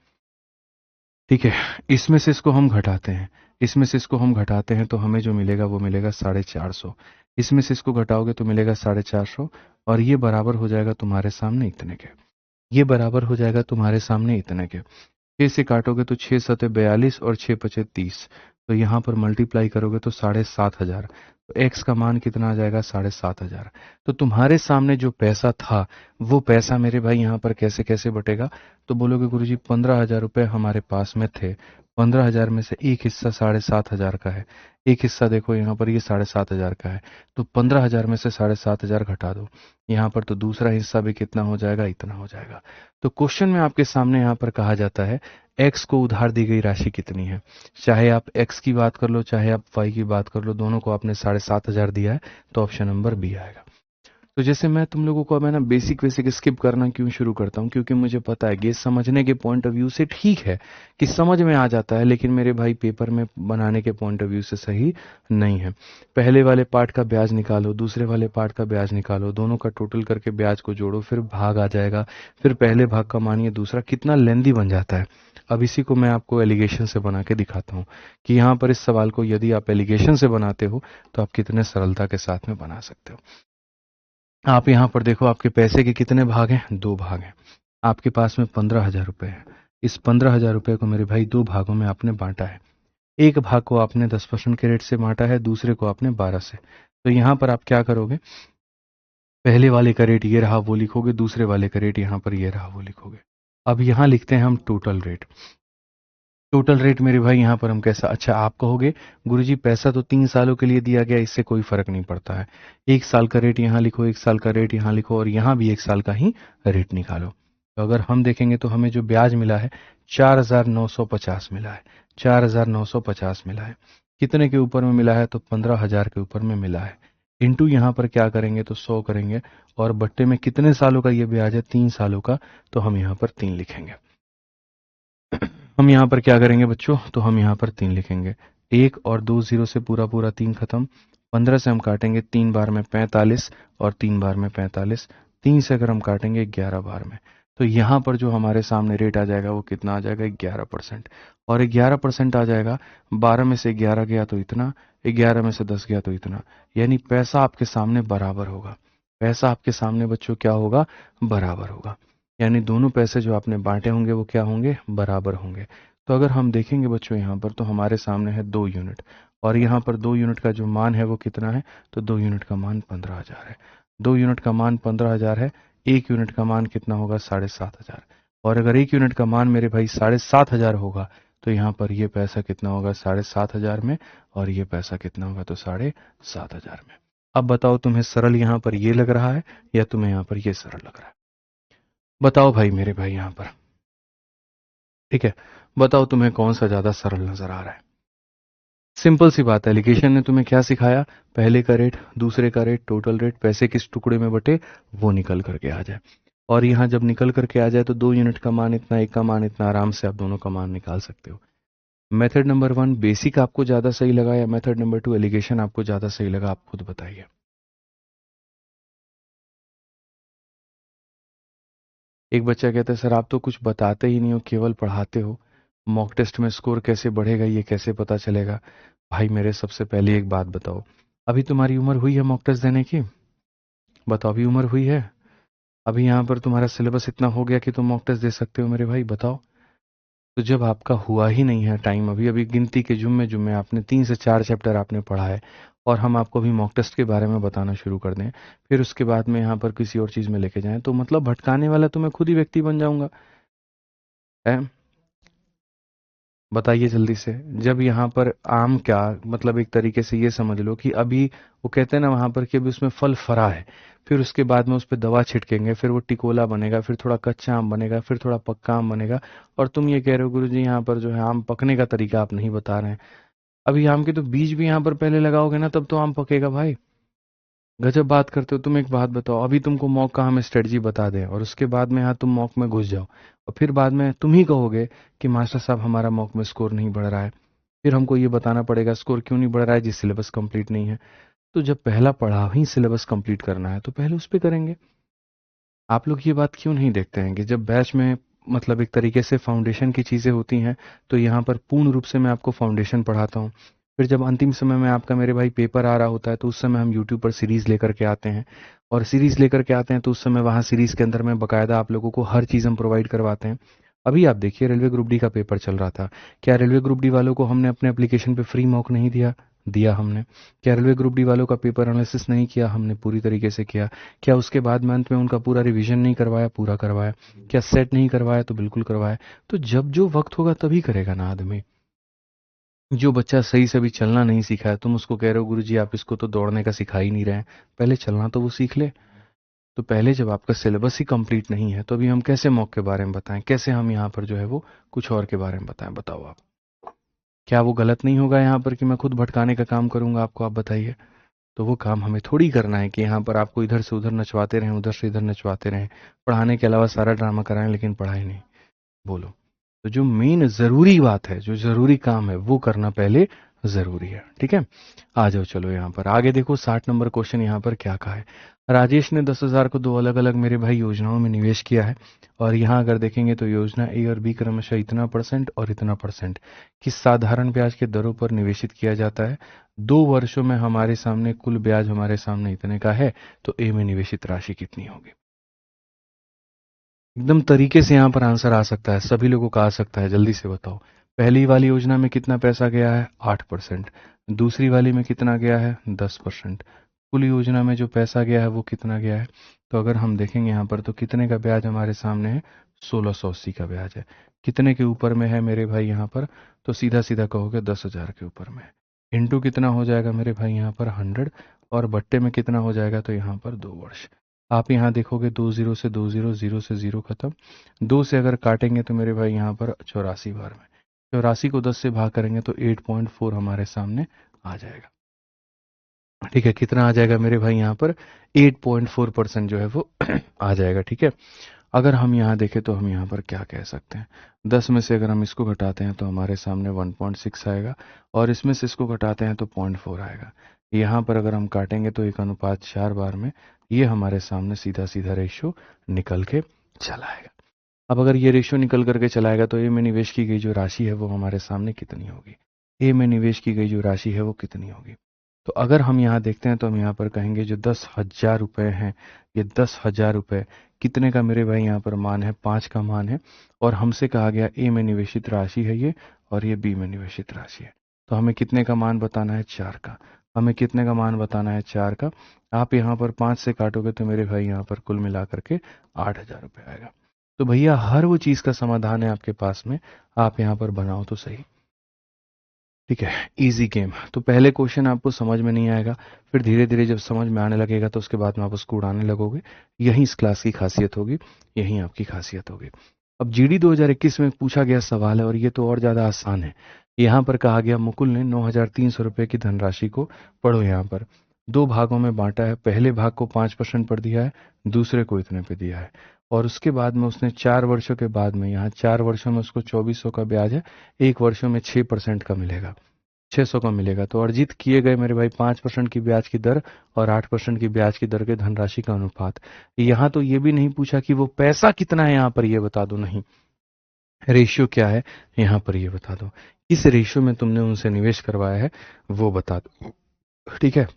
ठीक है, इसमें से इसको हम घटाते हैं, इसमें से इसको हम घटाते हैं तो हमें जो मिलेगा वो मिलेगा 450। इसमें से इसको घटाओगे तो मिलेगा 450, और ये बराबर हो जाएगा तुम्हारे सामने इतने के। ये बराबर हो जाएगा तुम्हारे सामने इतने के। 6 से काटोगे तो 6 सते 42 और 6 पचे 30, तो यहाँ पर मल्टीप्लाई करोगे तो 7,500। तो एक्स का मान कितना आ जाएगा, 7,500। तो तुम्हारे सामने जो पैसा था वो पैसा मेरे भाई यहाँ पर कैसे कैसे बटेगा, तो बोलोगे गुरुजी 15,000 रुपये हमारे पास में थे, 15,000 में से एक हिस्सा 7,500 का है, एक हिस्सा देखो यहाँ पर ये 7,500 का है, तो 15,000 में से 7,500 घटा दो यहाँ पर, तो दूसरा हिस्सा भी कितना हो जाएगा, इतना हो जाएगा। तो क्वेश्चन में आपके सामने यहाँ पर कहा जाता है एक्स को उधार दी गई राशि कितनी है। चाहे आप एक्स की बात कर लो, चाहे आप वाई की बात कर लो, दोनों को आपने 7,500 दिया है, तो ऑप्शन नंबर बी आएगा। तो जैसे मैं तुम लोगों को, मैं ना बेसिक बेसिक स्किप करना क्यों शुरू करता हूँ, क्योंकि मुझे पता है कि समझने के पॉइंट ऑफ व्यू से ठीक है कि समझ में आ जाता है, लेकिन मेरे भाई पेपर में बनाने के पॉइंट ऑफ व्यू से सही नहीं है। पहले वाले पार्ट का ब्याज निकालो, दूसरे वाले पार्ट का ब्याज निकालो, दोनों का टोटल करके ब्याज को जोड़ो, फिर भाग आ जाएगा, फिर पहले भाग का मानिए दूसरा, कितना लेंदी बन जाता है। अब इसी को मैं आपको एलिगेशन से बना के दिखाता हूँ कि यहाँ पर इस सवाल को यदि आप एलिगेशन से बनाते हो तो आप कितने सरलता के साथ में बना सकते हो। आप यहाँ पर देखो, आपके पैसे के कितने भाग हैं, दो भाग हैं। आपके पास में 15,000 रुपये है। इस 15,000 रुपये को मेरे भाई दो भागों में आपने बांटा है। एक भाग को आपने 10% के रेट से बांटा है, दूसरे को आपने 12 से। तो यहाँ पर आप क्या करोगे, पहले वाले का रेट ये रहा वो लिखोगे, दूसरे वाले का रेट यहाँ पर ये रहा वो लिखोगे। अब यहाँ लिखते हैं हम टोटल रेट। टोटल रेट मेरे भाई यहाँ पर हम कैसा, अच्छा आप कहोगे गुरुजी पैसा तो 3 सालों के लिए दिया गया, इससे कोई फर्क नहीं पड़ता है। 1 साल का रेट यहाँ लिखो, 1 साल का रेट यहाँ लिखो, और यहाँ भी 1 साल का ही रेट निकालो। तो अगर हम देखेंगे तो हमें जो ब्याज मिला है 4,950 मिला है, 4,950 मिला है। कितने के ऊपर में मिला है, तो 15,000 के ऊपर में मिला है। इंटू यहाँ पर क्या करेंगे तो 100 करेंगे, और बट्टे में कितने सालों का ये ब्याज है, 3 सालों का, तो हम यहाँ पर 3 लिखेंगे। हम यहाँ पर क्या करेंगे बच्चों, तो हम यहाँ पर 3 लिखेंगे। 1 और 2 जीरो से पूरा पूरा 3 खत्म। 15 से हम काटेंगे 3 बार में 45, और 3 बार में 45। 3 से अगर हम काटेंगे 11 बार में, तो यहाँ पर जो हमारे सामने रेट आ जाएगा वो कितना आ जाएगा, 11%। और 11% आ जाएगा, 12 में से 11 गया तो इतना, 11 में से 10 गया तो इतना, यानी पैसा आपके सामने बराबर होगा। पैसा आपके सामने बच्चों क्या होगा, बराबर होगा। यानी दोनों पैसे जो आपने बांटे होंगे वो क्या होंगे, बराबर होंगे। तो अगर हम देखेंगे बच्चों यहाँ पर, तो हमारे सामने है 2 यूनिट, और यहाँ पर 2 यूनिट का जो मान है वो कितना है, तो 2 यूनिट का मान 15,000 है। 2 यूनिट का मान 15,000 है, 1 यूनिट का मान कितना होगा, 7,500। और अगर 1 यूनिट का मान मेरे भाई 7,500 होगा, तो यहाँ पर ये पैसा कितना होगा, 7,500 में, और ये पैसा कितना होगा, तो 7,500 में। अब बताओ तुम्हें सरल यहाँ पर ये लग रहा है या तुम्हें यहाँ पर ये सरल लग रहा है, बताओ भाई मेरे भाई यहाँ पर। ठीक है, बताओ तुम्हें कौन सा ज्यादा सरल नजर आ रहा है। सिंपल सी बात है, एलिगेशन ने तुम्हें क्या सिखाया, पहले का रेट, दूसरे का रेट, टोटल रेट, पैसे किस टुकड़े में बटे वो निकल करके आ जाए। और यहाँ जब निकल करके आ जाए तो 2 यूनिट का मान इतना, एक का मान इतना, आराम से आप दोनों का मान निकाल सकते हो। मेथड नंबर 1 बेसिक आपको ज्यादा सही लगा, या मेथड नंबर 2 एलिगेशन आपको ज्यादा सही लगा, आप खुद बताइए। एक बच्चा कहता है सर आप तो कुछ बताते ही नहीं हो, केवल पढ़ाते हो, मॉक टेस्ट में स्कोर कैसे बढ़ेगा, ये कैसे पता चलेगा? भाई मेरे सबसे पहले एक बात बताओ, अभी तुम्हारी उम्र हुई है मॉक टेस्ट देने की? बताओ, अभी उम्र हुई है? अभी यहाँ पर तुम्हारा सिलेबस इतना हो गया कि तुम मॉक टेस्ट दे सकते हो मेरे भाई? बताओ। तो जब आपका हुआ ही नहीं है टाइम, अभी अभी गिनती के जुम्मे जुम्मे आपने 3 से 4 चैप्टर आपने पढ़ा है, और हम आपको अभी मॉक टेस्ट के बारे में बताना शुरू कर दें, फिर उसके बाद में यहाँ पर किसी और चीज़ में लेके जाएं, तो मतलब भटकाने वाला तो मैं खुद ही व्यक्ति बन जाऊंगा। है? बताइए जल्दी से। जब यहाँ पर आम क्या, मतलब एक तरीके से ये समझ लो कि अभी वो कहते हैं ना वहां पर कि अभी उसमें फल फरा है, फिर उसके बाद में उस पर दवा छिड़केंगे, फिर वो टिकोला बनेगा, फिर थोड़ा कच्चा आम बनेगा, फिर थोड़ा पक्का आम बनेगा, और तुम ये कह रहे हो गुरु जी यहाँ पर जो है आम पकने का तरीका आप नहीं बता रहे हैं। अभी आम के तो बीज भी यहाँ पर पहले लगाओगे ना, तब तो आम पकेगा भाई। गजब बात करते हो तुम। एक बात बताओ, अभी तुमको मॉक का हम स्ट्रेटजी बता दें और उसके बाद में यहाँ तुम मॉक में घुस जाओ, और फिर बाद में तुम ही कहोगे कि मास्टर साहब हमारा मॉक में स्कोर नहीं बढ़ रहा है, फिर हमको ये बताना पड़ेगा स्कोर क्यों नहीं बढ़ रहा है, जी सिलेबस कंप्लीट नहीं है। तो जब पहला पढ़ा ही सिलेबस कंप्लीट करना है तो पहले उस पर करेंगे। आप लोग ये बात क्यों नहीं देखते हैं कि जब बैच में मतलब एक तरीके से फाउंडेशन की चीज़ें होती हैं, तो यहाँ पर पूर्ण रूप से मैं आपको फाउंडेशन पढ़ाता हूँ, फिर जब अंतिम समय में आपका मेरे भाई पेपर आ रहा होता है तो उस समय हम यूट्यूब पर सीरीज़ लेकर के आते हैं, और सीरीज़ लेकर के आते हैं तो उस समय वहाँ सीरीज़ के अंदर में बाकायदा आप लोगों को हर चीज़ हम प्रोवाइड करवाते हैं। अभी आप देखिए रेलवे ग्रुप डी का पेपर चल रहा था, क्या रेलवे ग्रुप डी वालों को हमने अपने एप्लीकेशन पे फ्री मॉक नहीं दिया? दिया हमने। क्या रेलवे ग्रुप डी वालों का पेपर एनालिसिस नहीं किया? हमने पूरी तरीके से किया। क्या उसके बाद में अंत में उनका पूरा रिवीजन नहीं करवाया? पूरा करवाया। क्या सेट नहीं करवाया? तो बिल्कुल करवाया। तो जब जो वक्त होगा तभी करेगा ना आदमी। जो बच्चा सही से भी चलना नहीं सीखा है, तुम उसको कह रहे हो गुरु जी आप इसको तो दौड़ने का सिखा ही नहीं रहे हैं, पहले चलना तो वो सीख ले। तो पहले जब आपका सिलेबस ही कंप्लीट नहीं है तो अभी हम कैसे मॉक के बारे में बताएं, कैसे हम यहाँ पर जो है वो कुछ और के बारे में बताएं? बताओ आप। क्या वो गलत नहीं होगा यहाँ पर कि मैं खुद भटकाने का काम करूंगा आपको? आप बताइए। तो वो काम हमें थोड़ी करना है कि यहाँ पर आपको इधर से उधर नचवाते रहें, उधर से इधर नचवाते रहें, पढ़ाने के अलावा सारा ड्रामा कराएं लेकिन पढ़ाई नहीं। बोलो। तो जो मेन ज़रूरी बात है, जो ज़रूरी काम है वो करना पहले ज़रूरी है। ठीक है, आ जाओ चलो यहाँ पर आगे देखो। 60 नंबर क्वेश्चन यहाँ पर क्या कहा है? राजेश ने 10,000 को दो अलग अलग मेरे भाई योजनाओं में निवेश किया है, और यहाँ अगर देखेंगे तो योजना ए और बी क्रमशः इतना % और इतना % किस साधारण ब्याज के दरों पर निवेशित किया जाता है। 2 वर्षों में हमारे सामने कुल ब्याज हमारे सामने इतने का है, तो ए में निवेशित राशि कितनी होगी? एकदम तरीके से यहाँ पर आंसर आ सकता है, सभी लोगों का आ सकता है, जल्दी से बताओ। पहली वाली योजना में कितना पैसा गया है? 8%। दूसरी वाली में कितना गया है? 10%। कुल योजना में जो पैसा गया है वो कितना गया है? तो अगर हम देखेंगे यहाँ पर तो कितने का ब्याज हमारे सामने है? 1680 का ब्याज है। कितने के ऊपर में है मेरे भाई यहाँ पर? तो सीधा सीधा कहोगे 10,000 के ऊपर में। इंटू कितना हो जाएगा मेरे भाई यहाँ पर? 100। और बट्टे में कितना हो जाएगा? तो यहाँ पर 2 वर्ष। आप यहाँ देखोगे 2 0 से 2 0, 0 से 0 खत्म। 2 से अगर काटेंगे तो मेरे भाई यहाँ पर 84 बार में, 84 को 10 से भाग करेंगे तो 8.4 हमारे सामने आ जाएगा। ठीक है, कितना आ जाएगा मेरे भाई यहाँ पर? 8.4% जो है वो आ जाएगा। ठीक है, अगर हम यहाँ देखें तो हम यहाँ पर क्या कह सकते हैं? 10 में से अगर हम इसको घटाते हैं तो हमारे सामने 1.6 आएगा, और इसमें से इसको घटाते हैं तो 0.4 आएगा। यहाँ पर अगर हम काटेंगे तो 1:4 बार में ये हमारे सामने सीधा सीधा रेशियो निकल के चला आएगा। अब अगर ये रेशियो निकल करके चलाएगा तो ए में निवेश की गई जो राशि है वो हमारे सामने कितनी होगी? ए में निवेश की गई जो राशि है वो कितनी होगी? तो अगर हम यहाँ देखते हैं तो हम यहाँ पर कहेंगे जो 10,000 रुपये हैं, ये 10,000 रुपये कितने का मेरे भाई यहाँ पर मान है? 5 का मान है, और हमसे कहा गया ए में निवेशित राशि है ये, और ये बी में निवेशित राशि है। तो हमें कितने का मान बताना है? 4 का। हमें कितने का मान बताना है? 4 का। आप यहाँ पर 5 से काटोगे तो मेरे भाई यहाँ पर कुल मिला करके 8,000 रुपये आएगा। तो भैया हर वो चीज़ का समाधान है आपके पास में, आप यहाँ पर बनाओ तो सही। ठीक है, इजी गेम। तो पहले क्वेश्चन आपको समझ में नहीं आएगा, फिर धीरे धीरे जब समझ में आने लगेगा तो उसके बाद में आप उसको उड़ाने लगोगे। यही इस क्लास की खासियत होगी, यही आपकी खासियत होगी। अब जीडी 2021 में पूछा गया सवाल है, और ये तो और ज़्यादा आसान है। यहाँ पर कहा गया मुकुल ने 9,300 रुपये की धनराशि को, पढ़ो यहाँ पर, 2 भागों में बांटा है। पहले भाग को 5% पर दिया है, दूसरे को इतने पे दिया है, और उसके बाद में उसने 4 वर्षों के बाद में, यहाँ 4 वर्षों में उसको 2400 का ब्याज है, 1 वर्षों में 6% का मिलेगा, 600 का मिलेगा। तो अर्जित किए गए मेरे भाई 5% की ब्याज की दर और 8% की ब्याज की दर के धनराशि का अनुपात। यहाँ तो ये भी नहीं पूछा कि वो पैसा कितना है, यहाँ पर ये बता दो, नहीं। रेशियो क्या है यहाँ पर ये बता दो, किस रेशियो में तुमने उनसे निवेश करवाया है वो बता दो। ठीक है,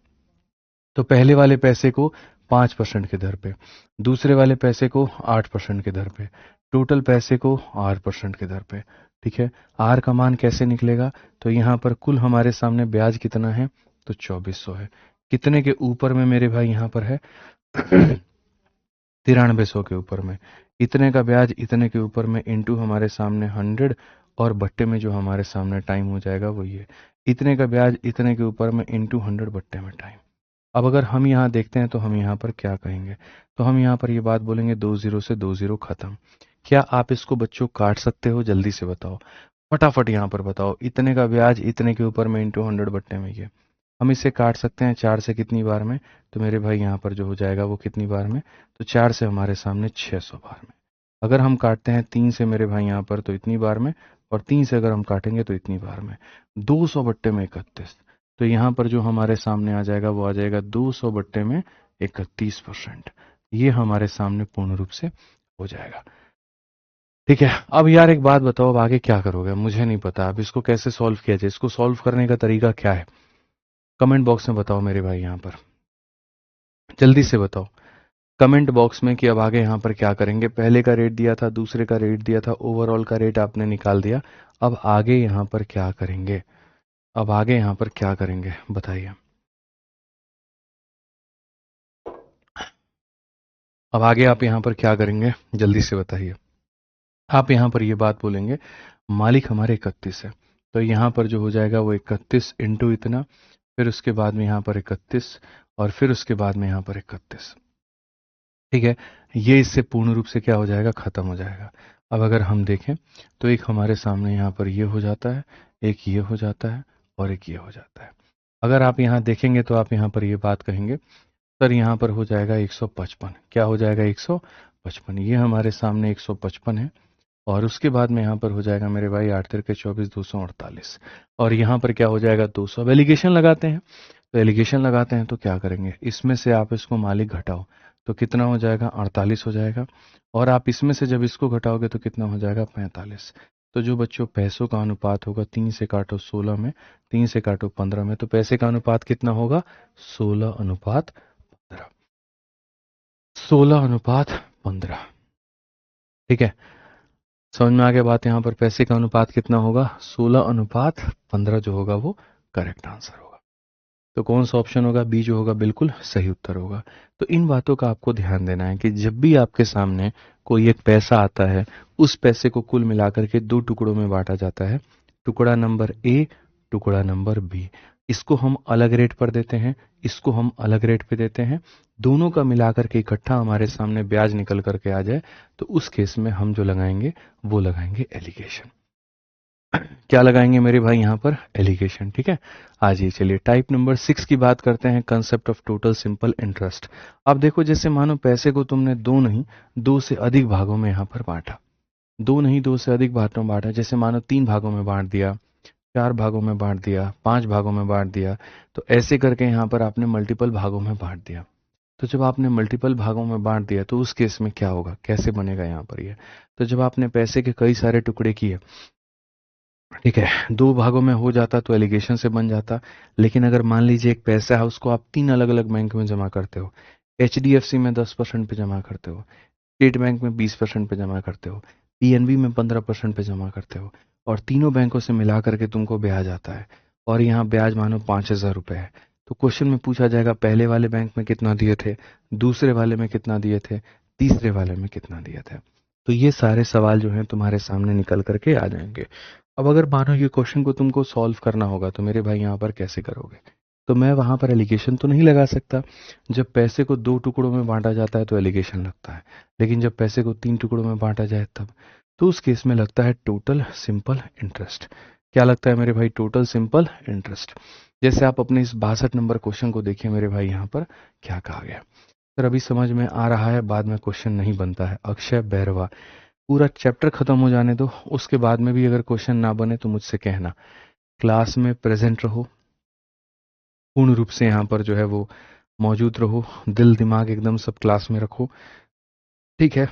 तो पहले वाले पैसे को 5% के दर पे, दूसरे वाले पैसे को 8% के दर पे, टोटल पैसे को 8% के दर पे। ठीक है, आर का मान कैसे निकलेगा, तो यहाँ पर कुल हमारे सामने ब्याज कितना है, तो 2400 है। कितने के ऊपर में मेरे भाई यहाँ पर है 9300 के ऊपर में। इतने का ब्याज इतने के ऊपर में इंटू हमारे सामने 100 और बट्टे में जो हमारे सामने टाइम हो जाएगा वो ये, इतने का ब्याज इतने के ऊपर में इंटू 100 बट्टे में टाइम। अब अगर हम यहाँ देखते हैं तो हम यहाँ पर क्या कहेंगे, तो हम यहाँ पर ये बात बोलेंगे 2 0 से 2 0 खत्म। क्या आप इसको बच्चों काट सकते हो, जल्दी से बताओ, फटाफट यहाँ पर बताओ। इतने का ब्याज इतने के ऊपर में इंटू 100 बट्टे में ये, हम इसे काट सकते हैं 4 से कितनी बार में, तो मेरे भाई यहाँ पर जो हो जाएगा वो कितनी बार में, तो 4 से हमारे सामने 600 बार में। अगर हम काटते हैं 3 से मेरे भाई यहाँ पर तो इतनी बार में, और 3 से अगर हम काटेंगे तो इतनी बार में, 200 बट्टे में 31। तो यहाँ पर जो हमारे सामने आ जाएगा वो आ जाएगा 200 बट्टे में 31%। ये हमारे सामने पूर्ण रूप से हो जाएगा। ठीक है, अब यार एक बात बताओ, अब आगे क्या करोगे, मुझे नहीं पता अब इसको कैसे सॉल्व किया जाए, इसको सॉल्व करने का तरीका क्या है, कमेंट बॉक्स में बताओ मेरे भाई यहाँ पर, जल्दी से बताओ कमेंट बॉक्स में कि अब आगे यहाँ पर क्या करेंगे। पहले का रेट दिया था, दूसरे का रेट दिया था, ओवरऑल का रेट आपने निकाल दिया, अब आगे यहाँ पर क्या करेंगे, अब आगे यहाँ पर क्या करेंगे बताइए। अब आगे आप यहाँ पर क्या करेंगे जल्दी से बताइए। आप यहाँ पर ये बात बोलेंगे मालिक हमारे 31 है, तो यहाँ पर जो हो जाएगा वो 31 इंटू इतना, फिर उसके बाद में यहाँ पर 31 और फिर उसके बाद में यहाँ पर 31। ठीक है, ये इससे पूर्ण रूप से क्या हो जाएगा, खत्म हो जाएगा। अब अगर हम देखें तो एक हमारे सामने यहाँ पर ये हो जाता है, एक ये हो जाता है और एक ये हो जाता है। अगर आप यहाँ देखेंगे तो आप यहाँ पर ये बात कहेंगे सर यहाँ पर हो जाएगा 155, क्या हो जाएगा 155, ये हमारे सामने 155 है, और उसके बाद में यहाँ पर हो जाएगा मेरे भाई 8 तिरके 24 248, और यहाँ पर क्या हो जाएगा 200। अब एलिगेशन लगाते हैं, तो एलिगेशन लगाते हैं तो क्या करेंगे, इसमें से आप इसको मालिक घटाओ तो कितना हो जाएगा 48 हो जाएगा, और आप इसमें से जब इसको घटाओगे तो कितना हो जाएगा 45। तो जो बच्चों पैसों का अनुपात होगा 3 से काटो 16 में, 3 से काटो 15 में, तो पैसे का अनुपात कितना होगा 16:15, 16:15। ठीक है, समझ में आ गया बात, यहाँ पर पैसे का अनुपात कितना होगा 16:15 जो होगा वो करेक्ट आंसर होगा। तो कौन सा ऑप्शन होगा, बी जो होगा बिल्कुल सही उत्तर होगा। तो इन बातों का आपको ध्यान देना है कि जब भी आपके सामने कोई एक पैसा आता है, उस पैसे को कुल मिलाकर के दो टुकड़ों में बांटा जाता है, टुकड़ा नंबर ए, टुकड़ा नंबर बी। इसको हम अलग रेट पर देते हैं, इसको हम अलग रेट पे देते हैं, दोनों का मिलाकर के इकट्ठा हमारे सामने ब्याज निकल करके आ जाए, तो उस केस में हम जो लगाएंगे वो लगाएंगे एलिगेशन। क्या लगाएंगे मेरे भाई यहाँ पर, एलिगेशन। ठीक है, आज ये चलिए टाइप नंबर 6 की बात करते हैं, concept of total simple interest. अब देखो जैसे मानो पैसे को तुमने दो नहीं, दो से अधिक भागों में यहाँ पर बांटा, दो नहीं दो से अधिक भागों में बांटा, जैसे मानो 3 भागों में बांट दिया, 4 भागों में बांट दिया, 5 भागों में बांट दिया, तो ऐसे करके यहाँ पर आपने मल्टीपल भागों में बांट दिया। तो जब आपने मल्टीपल भागों में बांट दिया तो उस केस में क्या होगा, कैसे बनेगा यहाँ पर ये, तो जब आपने पैसे के कई सारे टुकड़े किए, ठीक है, 2 भागों में हो जाता तो एलिगेशन से बन जाता, लेकिन अगर मान लीजिए एक पैसा है उसको आप 3 अलग अलग बैंक में जमा करते हो, HDFC में 10% पे जमा करते हो, स्टेट बैंक में 20% पे जमा करते हो, PNB में 15% पे जमा करते हो, और तीनों बैंकों से मिला करके तुमको ब्याज आता है, और यहाँ ब्याज मानो 5,000 रुपये है, तो क्वेश्चन में पूछा जाएगा पहले वाले बैंक में कितना दिए थे, दूसरे वाले में कितना दिए थे, तीसरे वाले में कितना दिए थे। तो ये सारे सवाल जो हैं तुम्हारे सामने निकल करके आ जाएंगे। अब अगर मानो ये क्वेश्चन को तुमको सॉल्व करना होगा तो मेरे भाई यहाँ पर कैसे करोगे, तो मैं वहां पर एलिगेशन तो नहीं लगा सकता। जब पैसे को 2 टुकड़ों में बांटा जाता है तो एलिगेशन लगता है, लेकिन जब पैसे को 3 टुकड़ों में बांटा जाए तब, तो उस केस में लगता है टोटल सिंपल इंटरेस्ट। क्या लगता है मेरे भाई, टोटल सिंपल इंटरेस्ट। जैसे आप अपने इस 62 नंबर क्वेश्चन को देखिए मेरे भाई, यहाँ पर क्या कहा गया सर, अभी समझ में आ रहा है, बाद में क्वेश्चन नहीं बनता है। अक्षय बैरवा, पूरा चैप्टर खत्म हो जाने दो, उसके बाद में भी अगर क्वेश्चन ना बने तो मुझसे कहना। क्लास में प्रेजेंट रहो, पूर्ण रूप से यहाँ पर जो है वो मौजूद रहो, दिल दिमाग एकदम सब क्लास में रखो। ठीक है,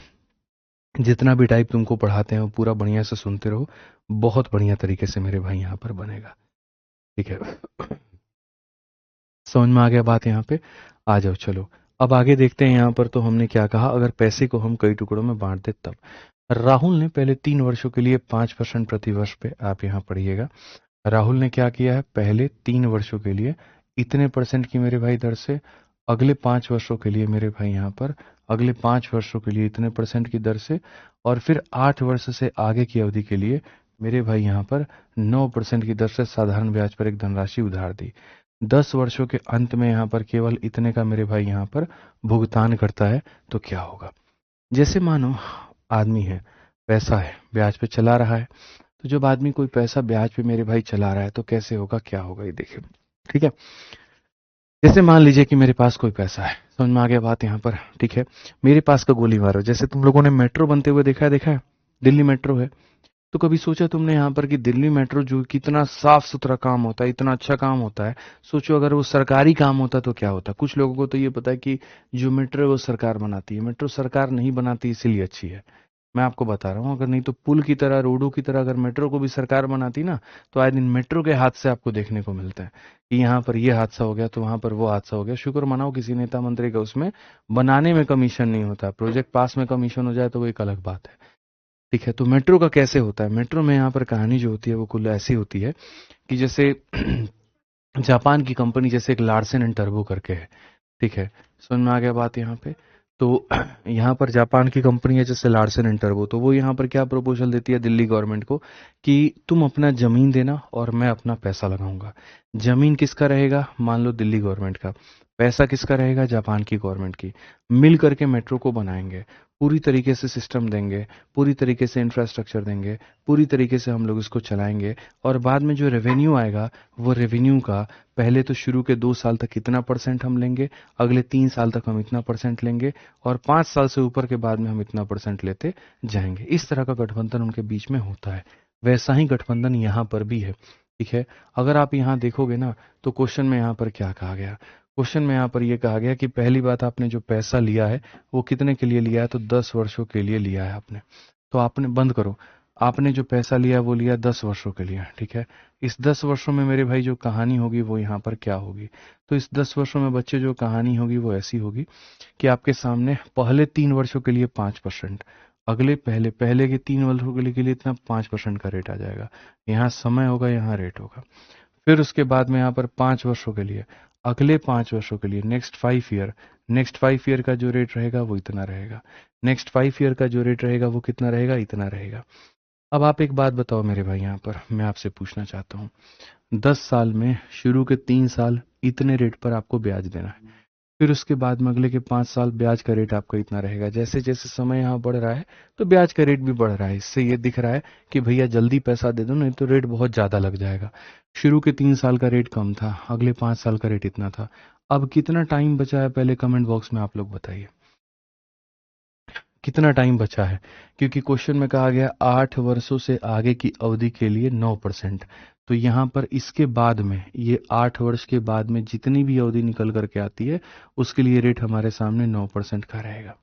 जितना भी टाइप तुमको पढ़ाते हैं वो पूरा बढ़िया से सुनते रहो, बहुत बढ़िया तरीके से मेरे भाई यहाँ पर बनेगा। ठीक है, समझ में आ गया बात यहाँ पे? आ जाओ चलो, अब आगे देखते हैं। यहाँ पर तो हमने क्या कहा, अगर पैसे को हम कई टुकड़ों में बांट दे तब। राहुल ने पहले 3 वर्षों के लिए 5% प्रति वर्ष पे, आप यहाँ पढ़िएगा, राहुल ने क्या किया है, पहले 3 वर्षों के लिए इतने परसेंट की मेरे भाई दर से, अगले 5 वर्षों के लिए मेरे भाई यहाँ पर, अगले 5 वर्षों के लिए इतने परसेंट की दर से, और फिर 8 वर्ष से आगे की अवधि के लिए मेरे भाई यहाँ पर 9% की दर से साधारण ब्याज पर एक धनराशि उधार दी। 10 वर्षों के अंत में यहाँ पर केवल इतने का मेरे भाई यहाँ पर भुगतान करता है तो क्या होगा? जैसे मानो आदमी है, पैसा है, ब्याज पे चला रहा है, तो जब आदमी कोई पैसा ब्याज पे मेरे भाई चला रहा है तो कैसे होगा, क्या होगा, ये देखिए। ठीक है, जैसे मान लीजिए कि मेरे पास कोई पैसा है, समझ में आ गया बात यहाँ पर? ठीक है, मेरे पास का गोली मारो, जैसे तुम लोगों ने मेट्रो बनते हुए देखा है, दिल्ली मेट्रो है, तो कभी सोचा तुमने यहाँ पर कि दिल्ली मेट्रो जो कितना साफ सुथरा काम होता है, इतना अच्छा काम होता है, सोचो अगर वो सरकारी काम होता तो क्या होता? कुछ लोगों को तो ये पता है कि जो मेट्रो है वो सरकार बनाती है, मेट्रो सरकार नहीं बनाती इसीलिए अच्छी है। मैं आपको बता रहा हूँ, अगर नहीं तो पुल की तरह, रोडों की तरह अगर मेट्रो को भी सरकार बनाती ना, तो आए दिन मेट्रो के हादसे आपको देखने को मिलते हैं कि यहाँ पर ये हादसा हो गया तो वहां पर वो हादसा हो गया। शुक्र मनाओ किसी नेता मंत्री का उसमें बनाने में कमीशन नहीं होता, प्रोजेक्ट पास में कमीशन हो जाए तो वो एक अलग बात है। ठीक है, तो मेट्रो का कैसे होता है? मेट्रो में यहाँ पर कहानी जो होती है वो कुल ऐसी होती है कि जैसे जापान की कंपनी, जैसे एक लार्सन एंड टर्बो करके है, ठीक है, समझ में आ गया बात यहाँ पे? तो यहाँ पर जापान की कंपनी है जैसे लार्सन एंड टर्बो, तो वो यहाँ पर क्या प्रपोजल देती है दिल्ली गवर्नमेंट को कि तुम अपना जमीन देना और मैं अपना पैसा लगाऊंगा। जमीन किसका रहेगा? मान लो दिल्ली गवर्नमेंट का। पैसा किसका रहेगा? जापान की गवर्नमेंट की। मिल करके मेट्रो को बनाएंगे, पूरी तरीके से सिस्टम देंगे, पूरी तरीके से इंफ्रास्ट्रक्चर देंगे, पूरी तरीके से हम लोग इसको चलाएंगे, और बाद में जो रेवेन्यू आएगा वो रेवेन्यू का पहले तो शुरू के 2 साल तक इतना परसेंट हम लेंगे, अगले 3 साल तक हम इतना परसेंट लेंगे, और 5 साल से ऊपर के बाद में हम इतना परसेंट लेते जाएंगे। इस तरह का गठबंधन उनके बीच में होता है। वैसा ही गठबंधन यहाँ पर भी है। ठीक है, अगर आप यहाँ देखोगे ना, तो क्वेश्चन में यहाँ पर क्या कहा गया? क्वेश्चन में यहाँ पर यह कहा गया कि पहली बात, आपने जो पैसा लिया है वो कितने के लिए लिया है? तो 10 वर्षों के लिए लिया है आपने। तो आपने, बंद करो, आपने जो पैसा लिया वो लिया 10 वर्षों के लिए। ठीक है, इस 10 वर्षों में मेरे भाई जो कहानी होगी वो यहाँ पर क्या होगी? तो इस 10 वर्षों में बच्चे जो कहानी होगी वो ऐसी होगी कि आपके सामने पहले 3 वर्षों के लिए 5%, अगले पहले पहले के 3 वर्षों के लिए इतना 5% का रेट आ जाएगा। यहाँ समय होगा, यहाँ रेट होगा। फिर उसके बाद में यहाँ पर 5 वर्षों के लिए, अगले 5 वर्षों के लिए, नेक्स्ट 5 ईयर का जो रेट रहेगा वो इतना रहेगा, नेक्स्ट 5 ईयर का जो रेट रहेगा वो कितना रहेगा? इतना रहेगा। अब आप एक बात बताओ मेरे भाई, यहाँ पर मैं आपसे पूछना चाहता हूँ, 10 साल में शुरू के 3 साल इतने रेट पर आपको ब्याज देना है, फिर उसके बाद में अगले के 5 साल ब्याज का रेट आपका इतना रहेगा। जैसे जैसे समय यहाँ बढ़ रहा है तो ब्याज का रेट भी बढ़ रहा है। इससे ये दिख रहा है कि भैया जल्दी पैसा दे दो, नहीं तो रेट बहुत ज्यादा लग जाएगा। शुरू के 3 साल का रेट कम था, अगले 5 साल का रेट इतना था। अब कितना टाइम बचा है? पहले कमेंट बॉक्स में आप लोग बताइए कितना टाइम बचा है, क्योंकि क्वेश्चन में कहा गया 8 वर्षों से आगे की अवधि के लिए 9%। तो यहाँ पर इसके बाद में, ये 8 वर्ष के बाद में जितनी भी अवधि निकल करके आती है उसके लिए रेट हमारे सामने 9% का रहेगा।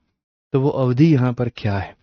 तो वो अवधि यहाँ पर क्या है?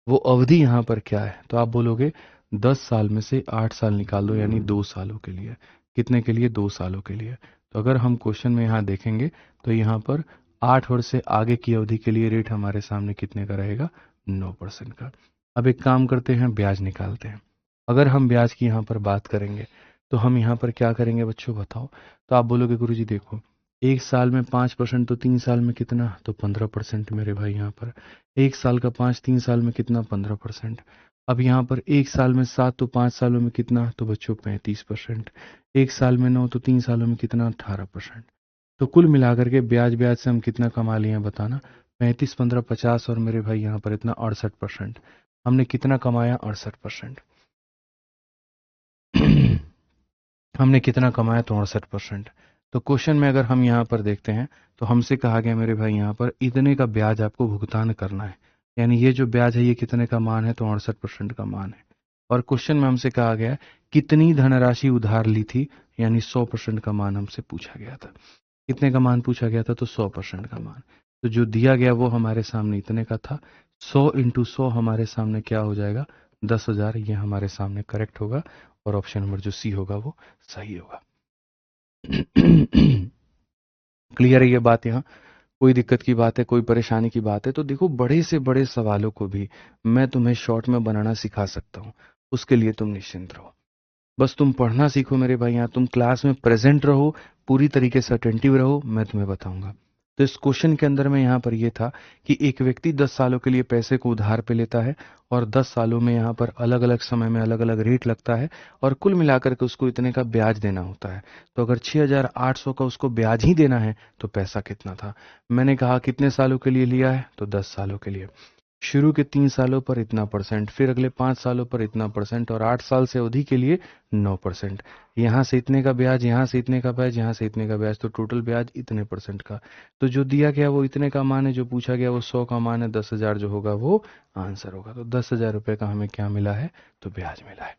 वो अवधि यहाँ पर क्या है? तो आप बोलोगे 10 साल में से 8 साल निकाल दो, यानी 2 सालों के लिए। कितने के लिए? 2 सालों के लिए। तो अगर हम क्वेश्चन में यहाँ देखेंगे तो यहाँ पर 8 वर्ष से आगे की अवधि के लिए रेट हमारे सामने कितने का रहेगा? 9% का। अब एक काम करते हैं, ब्याज निकालते हैं। अगर हम ब्याज की यहाँ पर बात करेंगे तो हम यहाँ पर क्या करेंगे बच्चों, बताओ? तो आप बोलोगे गुरुजी देखो, 1 साल में 5%, तो 3 साल में कितना? तो 15% मेरे भाई यहाँ पर। 1 साल का 5, 3 साल में कितना? 15%। अब यहाँ पर 1 साल में 7, तो 5 सालों में कितना? तो बच्चों 35%। 1 साल में 9, तो 3 सालों में कितना? 18%। तो कुल मिलाकर के ब्याज ब्याज से हम कितना कमा लिए हैं बताना? 35, 15, 50, और मेरे भाई यहाँ पर इतना 68%। हमने कितना कमाया? 68%। हमने कितना कमाया? तो 68%। तो क्वेश्चन में अगर हम यहाँ पर देखते हैं तो हमसे कहा गया मेरे भाई यहाँ पर इतने का ब्याज आपको भुगतान करना है, यानी ये जो ब्याज है ये कितने का मान है? तो 68% का मान है। और क्वेश्चन में हमसे कहा गया कितनी धनराशि उधार ली थी, यानी 100% का मान हमसे पूछा गया था। कितने का मान पूछा गया था? तो 100% का मान। तो जो दिया गया वो हमारे सामने इतने का था, 100 इंटू 100 हमारे सामने क्या हो जाएगा, 10,000। ये हमारे सामने करेक्ट होगा और ऑप्शन नंबर जो सी होगा वो सही होगा। क्लियर है ये बात? यहाँ कोई दिक्कत की बात है, कोई परेशानी की बात है तो देखो, बड़े से बड़े सवालों को भी मैं तुम्हें शॉर्ट में बनाना सिखा सकता हूँ, उसके लिए तुम निश्चिंत रहो। बस तुम पढ़ना सीखो मेरे भाई, यहाँ तुम क्लास में प्रेजेंट रहो, पूरी तरीके से अटेंटिव रहो, मैं तुम्हें बताऊंगा। तो इस क्वेश्चन के अंदर में यहाँ पर ये था कि एक व्यक्ति 10 सालों के लिए पैसे को उधार पे लेता है और 10 सालों में यहाँ पर अलग अलग समय में अलग अलग रेट लगता है और कुल मिलाकर के उसको इतने का ब्याज देना होता है। तो अगर 6,800 का उसको ब्याज ही देना है तो पैसा कितना था? मैंने कहा कितने सालों के लिए लिया है, तो 10 सालों के लिए। शुरू के 3 सालों पर इतना परसेंट, फिर अगले 5 सालों पर इतना परसेंट और 8 साल से अवधि के लिए 9%। यहाँ से इतने का ब्याज, यहाँ से इतने का ब्याज, यहाँ से इतने का ब्याज, तो टोटल ब्याज इतने परसेंट का। तो जो दिया गया वो इतने का मान है, जो पूछा गया वो 100 का मान है, 10,000 जो होगा वो आंसर होगा। तो 10,000 रुपये का हमें क्या मिला है, तो ब्याज मिला है।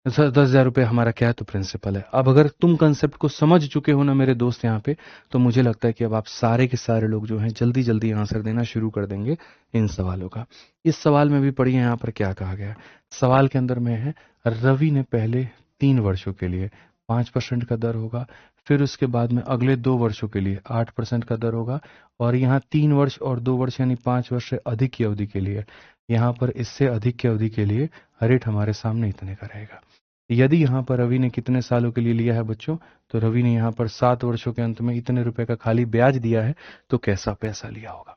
10,000 रुपये हमारा क्या है, तो प्रिंसिपल है। अब अगर तुम कंसेप्ट को समझ चुके हो ना मेरे दोस्त यहाँ पे, तो मुझे लगता है कि अब आप सारे के सारे लोग जो हैं जल्दी जल्दी आंसर देना शुरू कर देंगे इन सवालों का। इस सवाल में भी पढ़िए यहाँ पर क्या कहा गया है। सवाल के अंदर में है, रवि ने पहले 3 वर्षों के लिए 5% का दर होगा, फिर उसके बाद में अगले 2 वर्षों के लिए 8% का दर होगा, और यहाँ 3 वर्ष और 2 वर्ष यानी 5 वर्ष से अधिक की अवधि के लिए, यहाँ पर इससे अधिक की अवधि के लिए रेट हमारे सामने इतने का रहेगा। यदि यहाँ पर रवि ने कितने सालों के लिए लिया है बच्चों, तो रवि ने यहाँ पर 7 वर्षों के अंत में इतने रुपए का खाली ब्याज दिया है, तो कैसा पैसा लिया होगा।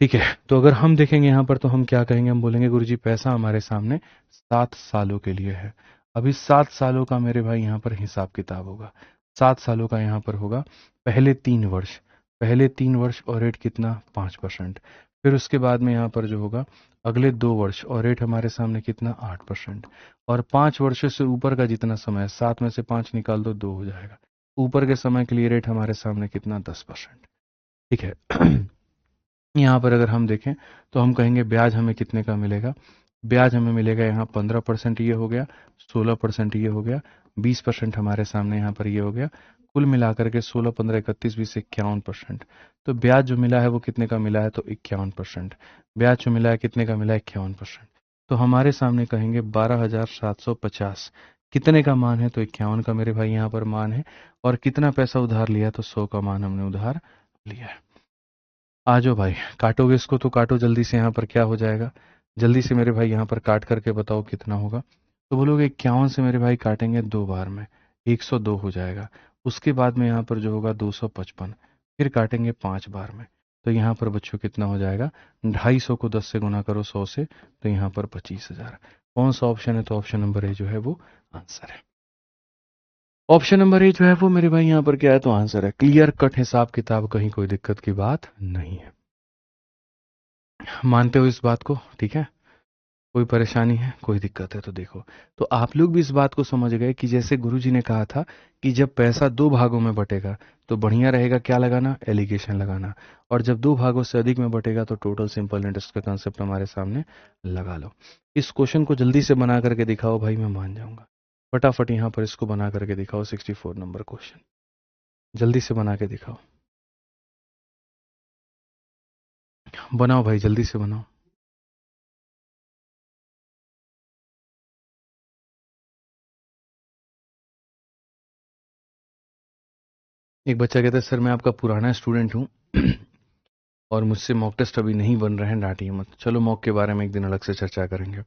ठीक है, तो अगर हम देखेंगे यहाँ पर तो हम क्या कहेंगे, हम बोलेंगे गुरुजी पैसा हमारे सामने 7 सालों के लिए है। अभी 7 सालों का मेरे भाई यहाँ पर हिसाब किताब होगा। 7 सालों का यहाँ पर होगा पहले 3 वर्ष, पहले 3 वर्ष और रेट कितना, 5%। फिर उसके बाद में यहाँ पर जो होगा अगले 2 वर्ष और रेट हमारे सामने कितना, 8%। और 5 वर्ष से ऊपर का जितना समय है, 7 में से 5 निकाल दो, 2 हो जाएगा। ऊपर के समय के लिए रेट हमारे सामने कितना, 10%। ठीक है। यहाँ पर अगर हम देखें तो हम कहेंगे ब्याज हमें कितने का मिलेगा, ब्याज हमें मिलेगा यहाँ 15%, ये हो गया 16%, ये हो गया 20% हमारे सामने यहाँ पर ये हो गया। कुल मिलाकर के 16, 15, 31, 20, 51%। तो ब्याज जो मिला है वो कितने का मिला है, तो 51%। ब्याज जो मिला है कितने का मिला है, 51%। तो हमारे सामने कहेंगे 12,750 कितने का मान है, तो 51 का मेरे भाई यहाँ पर मान है। और कितना पैसा उधार लिया है, तो 100 का मान हमने उधार लिया है। आ जाओ भाई, काटोगे इसको तो काटो जल्दी से, यहाँ पर क्या हो जाएगा, जल्दी से मेरे भाई यहाँ पर काट करके बताओ कितना होगा। तो बोलोगे 51 से मेरे भाई काटेंगे 2 बार में, 102 हो जाएगा। उसके बाद में यहाँ पर जो होगा 255, फिर काटेंगे 5 बार में। तो यहाँ पर बच्चों कितना हो जाएगा, 250 को 10 से गुना करो 100 से, तो यहाँ पर 25,000। कौन सा ऑप्शन है, तो ऑप्शन नंबर ए जो है वो आंसर है। ऑप्शन नंबर ए जो है वो मेरे भाई यहाँ पर क्या है, तो आंसर है। क्लियर कट हिसाब किताब, कहीं कोई दिक्कत की बात नहीं है। मानते हो इस बात को? ठीक है, कोई परेशानी है, कोई दिक्कत है तो देखो। तो आप लोग भी इस बात को समझ गए कि जैसे गुरुजी ने कहा था कि जब पैसा 2 भागों में बटेगा तो बढ़िया रहेगा क्या लगाना, एलिगेशन लगाना। और जब 2 भागों से अधिक में बटेगा तो टोटल सिंपल इंटरेस्ट का कंसेप्ट हमारे सामने लगा लो। इस क्वेश्चन को जल्दी से बना करके दिखाओ भाई, मैं मान जाऊंगा। फटाफट यहाँ पर इसको बना करके दिखाओ, 64 नंबर क्वेश्चन जल्दी से बना के दिखाओ। बनाओ भाई, जल्दी से बनाओ। एक बच्चा कहता है सर मैं आपका पुराना स्टूडेंट हूँ और मुझसे मॉक टेस्ट अभी नहीं बन रहे हैं, डांटिए मत। चलो मॉक के बारे में एक दिन अलग से चर्चा करेंगे,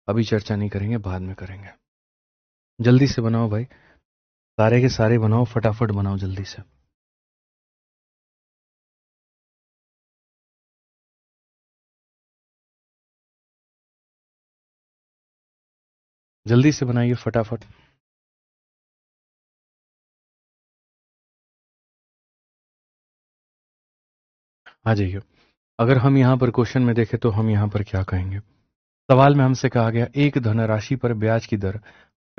अभी चर्चा नहीं करेंगे, बाद में करेंगे। जल्दी से बनाओ भाई, सारे के सारे बनाओ, फटाफट बनाओ जल्दी से। जल्दी से बनाइए फटाफट। आ जाइए। अगर हम यहाँ पर क्वेश्चन में देखें तो हम यहाँ पर क्या कहेंगे, सवाल में हमसे कहा गया एक धनराशि पर ब्याज की दर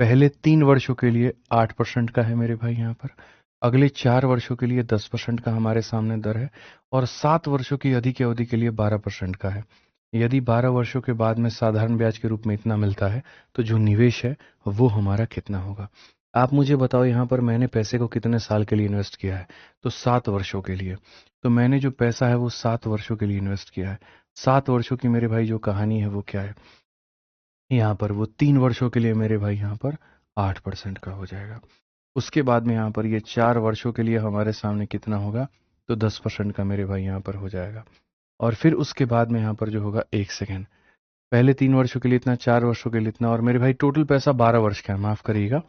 पहले 3 वर्षों के लिए 8% का है मेरे भाई, यहाँ पर अगले 4 वर्षों के लिए 10% का हमारे सामने दर है, और 7 वर्षों की अधिक अवधि के लिए 12% का है। यदि 12 वर्षों के बाद में साधारण ब्याज के रूप में इतना मिलता है तो जो निवेश है वो हमारा कितना होगा। आप मुझे बताओ यहाँ पर मैंने पैसे को कितने साल के लिए इन्वेस्ट किया है, तो 7 वर्षों के लिए। तो मैंने जो पैसा है वो 7 वर्षों के लिए इन्वेस्ट किया है। 7 वर्षों की मेरे भाई जो कहानी है वो क्या है, यहाँ पर वो 3 वर्षों के लिए मेरे भाई यहाँ पर 8% का हो जाएगा। उसके बाद में यहाँ पर ये 4 वर्षों के लिए हमारे सामने कितना होगा, तो 10% का मेरे भाई यहाँ पर हो जाएगा। और फिर उसके बाद में यहाँ पर जो होगा, 1 सेकेंड, पहले 3 वर्षों के लिए इतना, 4 वर्षों के लिए इतना, और मेरे भाई टोटल पैसा 12 वर्ष का है, माफ करिएगा,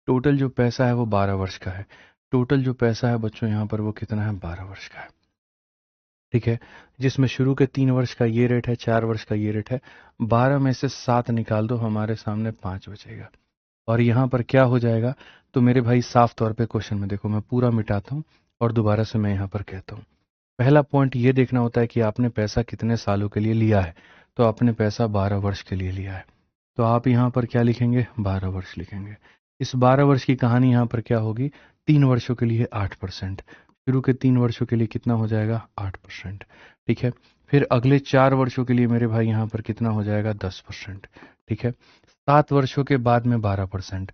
टोटल जो पैसा है वो 12 वर्ष का है। टोटल जो पैसा है बच्चों यहाँ पर वो कितना है, 12 वर्ष का है। ठीक है, जिसमें शुरू के 3 वर्ष का ये रेट है, 4 वर्ष का ये रेट है। 12 में से 7 निकाल दो, हमारे सामने 5 बचेगा। और यहाँ पर क्या हो जाएगा, तो मेरे भाई साफ तौर पे क्वेश्चन में देखो, मैं पूरा मिटाता हूँ और दोबारा से मैं यहाँ पर कहता हूँ। पहला पॉइंट ये देखना होता है कि आपने पैसा कितने सालों के लिए लिया है। तो आपने पैसा 12 वर्ष के लिए लिया है, तो आप यहाँ पर क्या लिखेंगे, 12 वर्ष लिखेंगे। इस 12 वर्ष की कहानी यहाँ पर क्या होगी, 3 वर्षों के लिए 8%, शुरू के 3 वर्षों के लिए कितना हो जाएगा, 8%। ठीक है, फिर अगले 4 वर्षों के लिए मेरे भाई यहाँ पर कितना हो जाएगा, 10%। ठीक है, 7 वर्षों के बाद में 12%,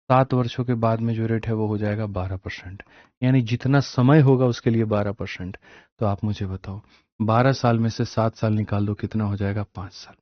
7 वर्षों के बाद में जो रेट है वो हो जाएगा 12%, यानी जितना समय होगा उसके लिए 12%। तो आप मुझे बताओ, 12 साल में से 7 साल निकाल दो, कितना हो जाएगा, 5 साल।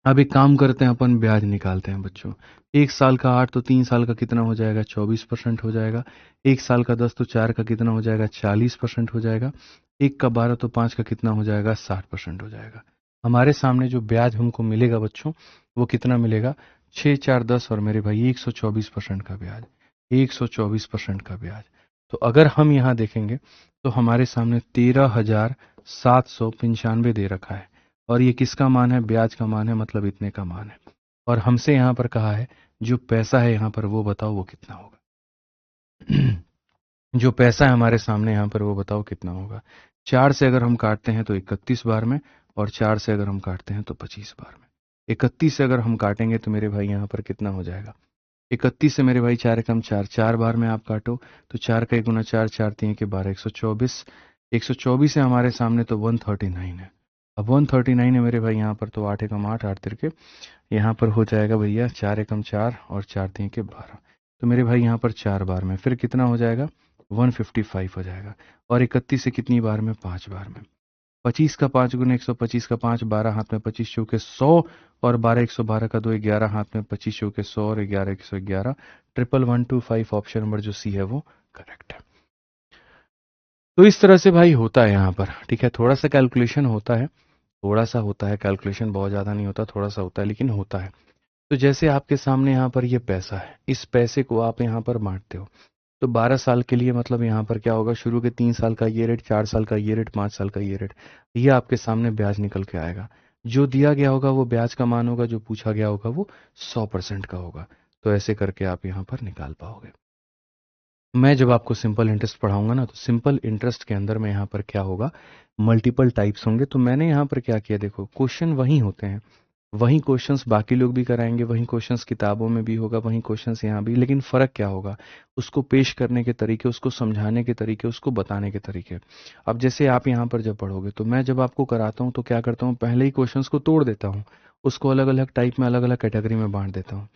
अब एक काम करते हैं, अपन ब्याज निकालते हैं बच्चों। 1 साल का 8 तो 3 साल का कितना हो जाएगा, 24% हो जाएगा। 1 साल का 10 तो 4 का कितना हो जाएगा, 40% हो जाएगा। 1 का 12 तो 5 का कितना हो जाएगा, 60% हो जाएगा। हमारे सामने जो ब्याज हमको मिलेगा बच्चों, वो कितना मिलेगा, 6 4 10 और मेरे भाई 124% का ब्याज, 124% का ब्याज। तो अगर हम यहाँ देखेंगे तो हमारे सामने 13,795 दे रखा है, और ये किसका मान है, ब्याज का मान है, मतलब इतने का मान है। और हमसे यहाँ पर कहा है जो पैसा है यहाँ पर वो बताओ वो कितना होगा। जो पैसा है हमारे सामने यहाँ पर वो बताओ कितना होगा। 4 से अगर हम काटते हैं तो 31 बार में, और 4 से अगर हम काटते हैं तो 25 बार में। 31 से अगर हम काटेंगे तो मेरे भाई यहाँ पर कितना हो जाएगा, 31 से मेरे भाई 4 एकम 4, 4 बार में आप काटो तो 4 का 1 गुना 4, 4 3 के 12, 124। 124 है हमारे सामने तो 139 है। अब 139 है मेरे भाई यहाँ पर, तो 8 एकम 8, 8 तिरके यहाँ पर हो जाएगा भैया 4 एकम 4 और 4 3 के 12। तो मेरे भाई यहाँ पर 4 बार में फिर कितना हो जाएगा, 155 हो जाएगा। और 31 से कितनी बार में, 5 बार में। 25 का 5 गुना 125 का 5, 12 हाथ में 25 चौके 100, और 12 112 का 2, 11 हाथ में 25 चौके 100 और 11 111। 11125 ऑप्शन नंबर जो सी है वो करेक्ट है। तो इस तरह से भाई होता है यहाँ पर। ठीक है, थोड़ा सा कैलकुलेशन होता है, थोड़ा सा होता है कैलकुलेशन, बहुत ज़्यादा नहीं होता, थोड़ा सा होता है लेकिन होता है। तो जैसे आपके सामने यहाँ पर ये पैसा है, इस पैसे को आप यहाँ पर बांटते हो, तो 12 साल के लिए मतलब यहाँ पर क्या होगा, शुरू के 3 साल का ये रेट, 4 साल का ये रेट, 5 साल का ये रेट, ये आपके सामने ब्याज निकल के आएगा। जो दिया गया होगा वो ब्याज का मान होगा, जो पूछा गया होगा वो 100% का होगा। तो ऐसे करके आप यहाँ पर निकाल पाओगे। मैं जब आपको सिंपल इंटरेस्ट पढ़ाऊंगा ना, तो सिंपल इंटरेस्ट के अंदर में यहाँ पर क्या होगा, मल्टीपल टाइप्स होंगे। तो मैंने यहाँ पर क्या किया, देखो क्वेश्चन वही होते हैं, वही क्वेश्चंस बाकी लोग भी कराएंगे, वही क्वेश्चंस किताबों में भी होगा, वही क्वेश्चंस यहाँ भी, लेकिन फ़र्क क्या होगा, उसको पेश करने के तरीके, उसको समझाने के तरीके, उसको बताने के तरीके। अब जैसे आप यहाँ पर जब पढ़ोगे, तो मैं जब आपको कराता हूँ तो क्या करता हूँ, पहले ही क्वेश्चंस को तोड़ देता हूँ, उसको अलग अलग टाइप में, अलग अलग कैटेगरी में बांट देता हूँ।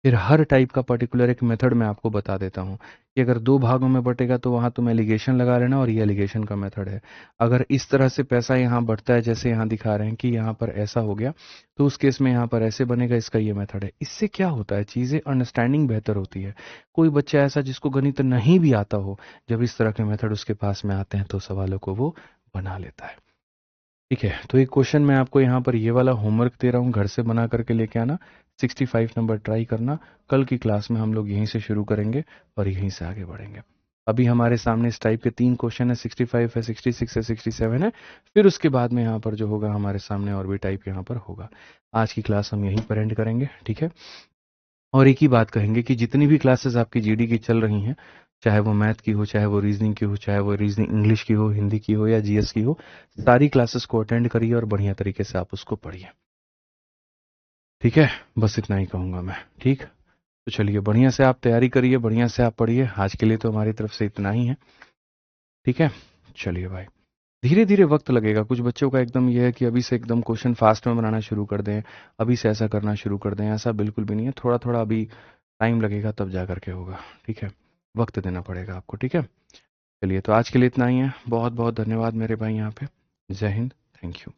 फिर हर टाइप का पर्टिकुलर एक मेथड मैं आपको बता देता हूँ कि अगर 2 भागों में बटेगा तो वहाँ तुम एलिगेशन लगा लेना, और ये एलिगेशन का मेथड है। अगर इस तरह से पैसा यहाँ बढ़ता है, जैसे यहाँ दिखा रहे हैं कि यहाँ पर ऐसा हो गया, तो उस केस में यहाँ पर ऐसे बनेगा, इसका ये मेथड है। इससे क्या होता है, चीज़ें अंडरस्टैंडिंग बेहतर होती है। कोई बच्चा ऐसा जिसको गणित नहीं भी आता हो, जब इस तरह के मेथड उसके पास में आते हैं तो सवालों को वो बना लेता है। ठीक है, तो एक क्वेश्चन मैं आपको यहाँ पर ये वाला होमवर्क दे रहा हूँ, घर से बना करके लेके आना। 65 नंबर ट्राई करना। कल की क्लास में हम लोग यहीं से शुरू करेंगे और यहीं से आगे बढ़ेंगे। अभी हमारे सामने इस टाइप के 3 क्वेश्चन है, 65 है, 66 है, 67 है। फिर उसके बाद में यहाँ पर जो होगा हमारे सामने और भी टाइप यहाँ पर होगा। आज की क्लास हम यहीं पर एंड करेंगे। ठीक है, और एक ही बात कहेंगे कि जितनी भी क्लासेस आपकी जीडी की चल रही हैं, चाहे वो मैथ की हो, चाहे वो रीजनिंग की हो, चाहे वो रीजनिंग इंग्लिश की हो, हिंदी की हो या जीएस की हो, सारी क्लासेस को अटेंड करिए और बढ़िया तरीके से आप उसको पढ़िए। ठीक है, बस इतना ही कहूँगा मैं। ठीक, तो चलिए बढ़िया से आप तैयारी करिए, बढ़िया से आप पढ़िए। आज के लिए तो हमारी तरफ से इतना ही है। ठीक है, चलिए भाई, धीरे धीरे वक्त लगेगा। कुछ बच्चों का एकदम यह है कि अभी से एकदम क्वेश्चन फास्ट में बनाना शुरू कर दें, अभी से ऐसा करना शुरू कर दें, ऐसा बिल्कुल भी नहीं है। थोड़ा थोड़ा अभी टाइम लगेगा तब जा करके होगा, ठीक है, वक्त देना पड़ेगा आपको, ठीक है। चलिए, तो आज के लिए इतना ही है। बहुत बहुत धन्यवाद मेरे भाई यहाँ पे। जय हिंद, थैंक यू।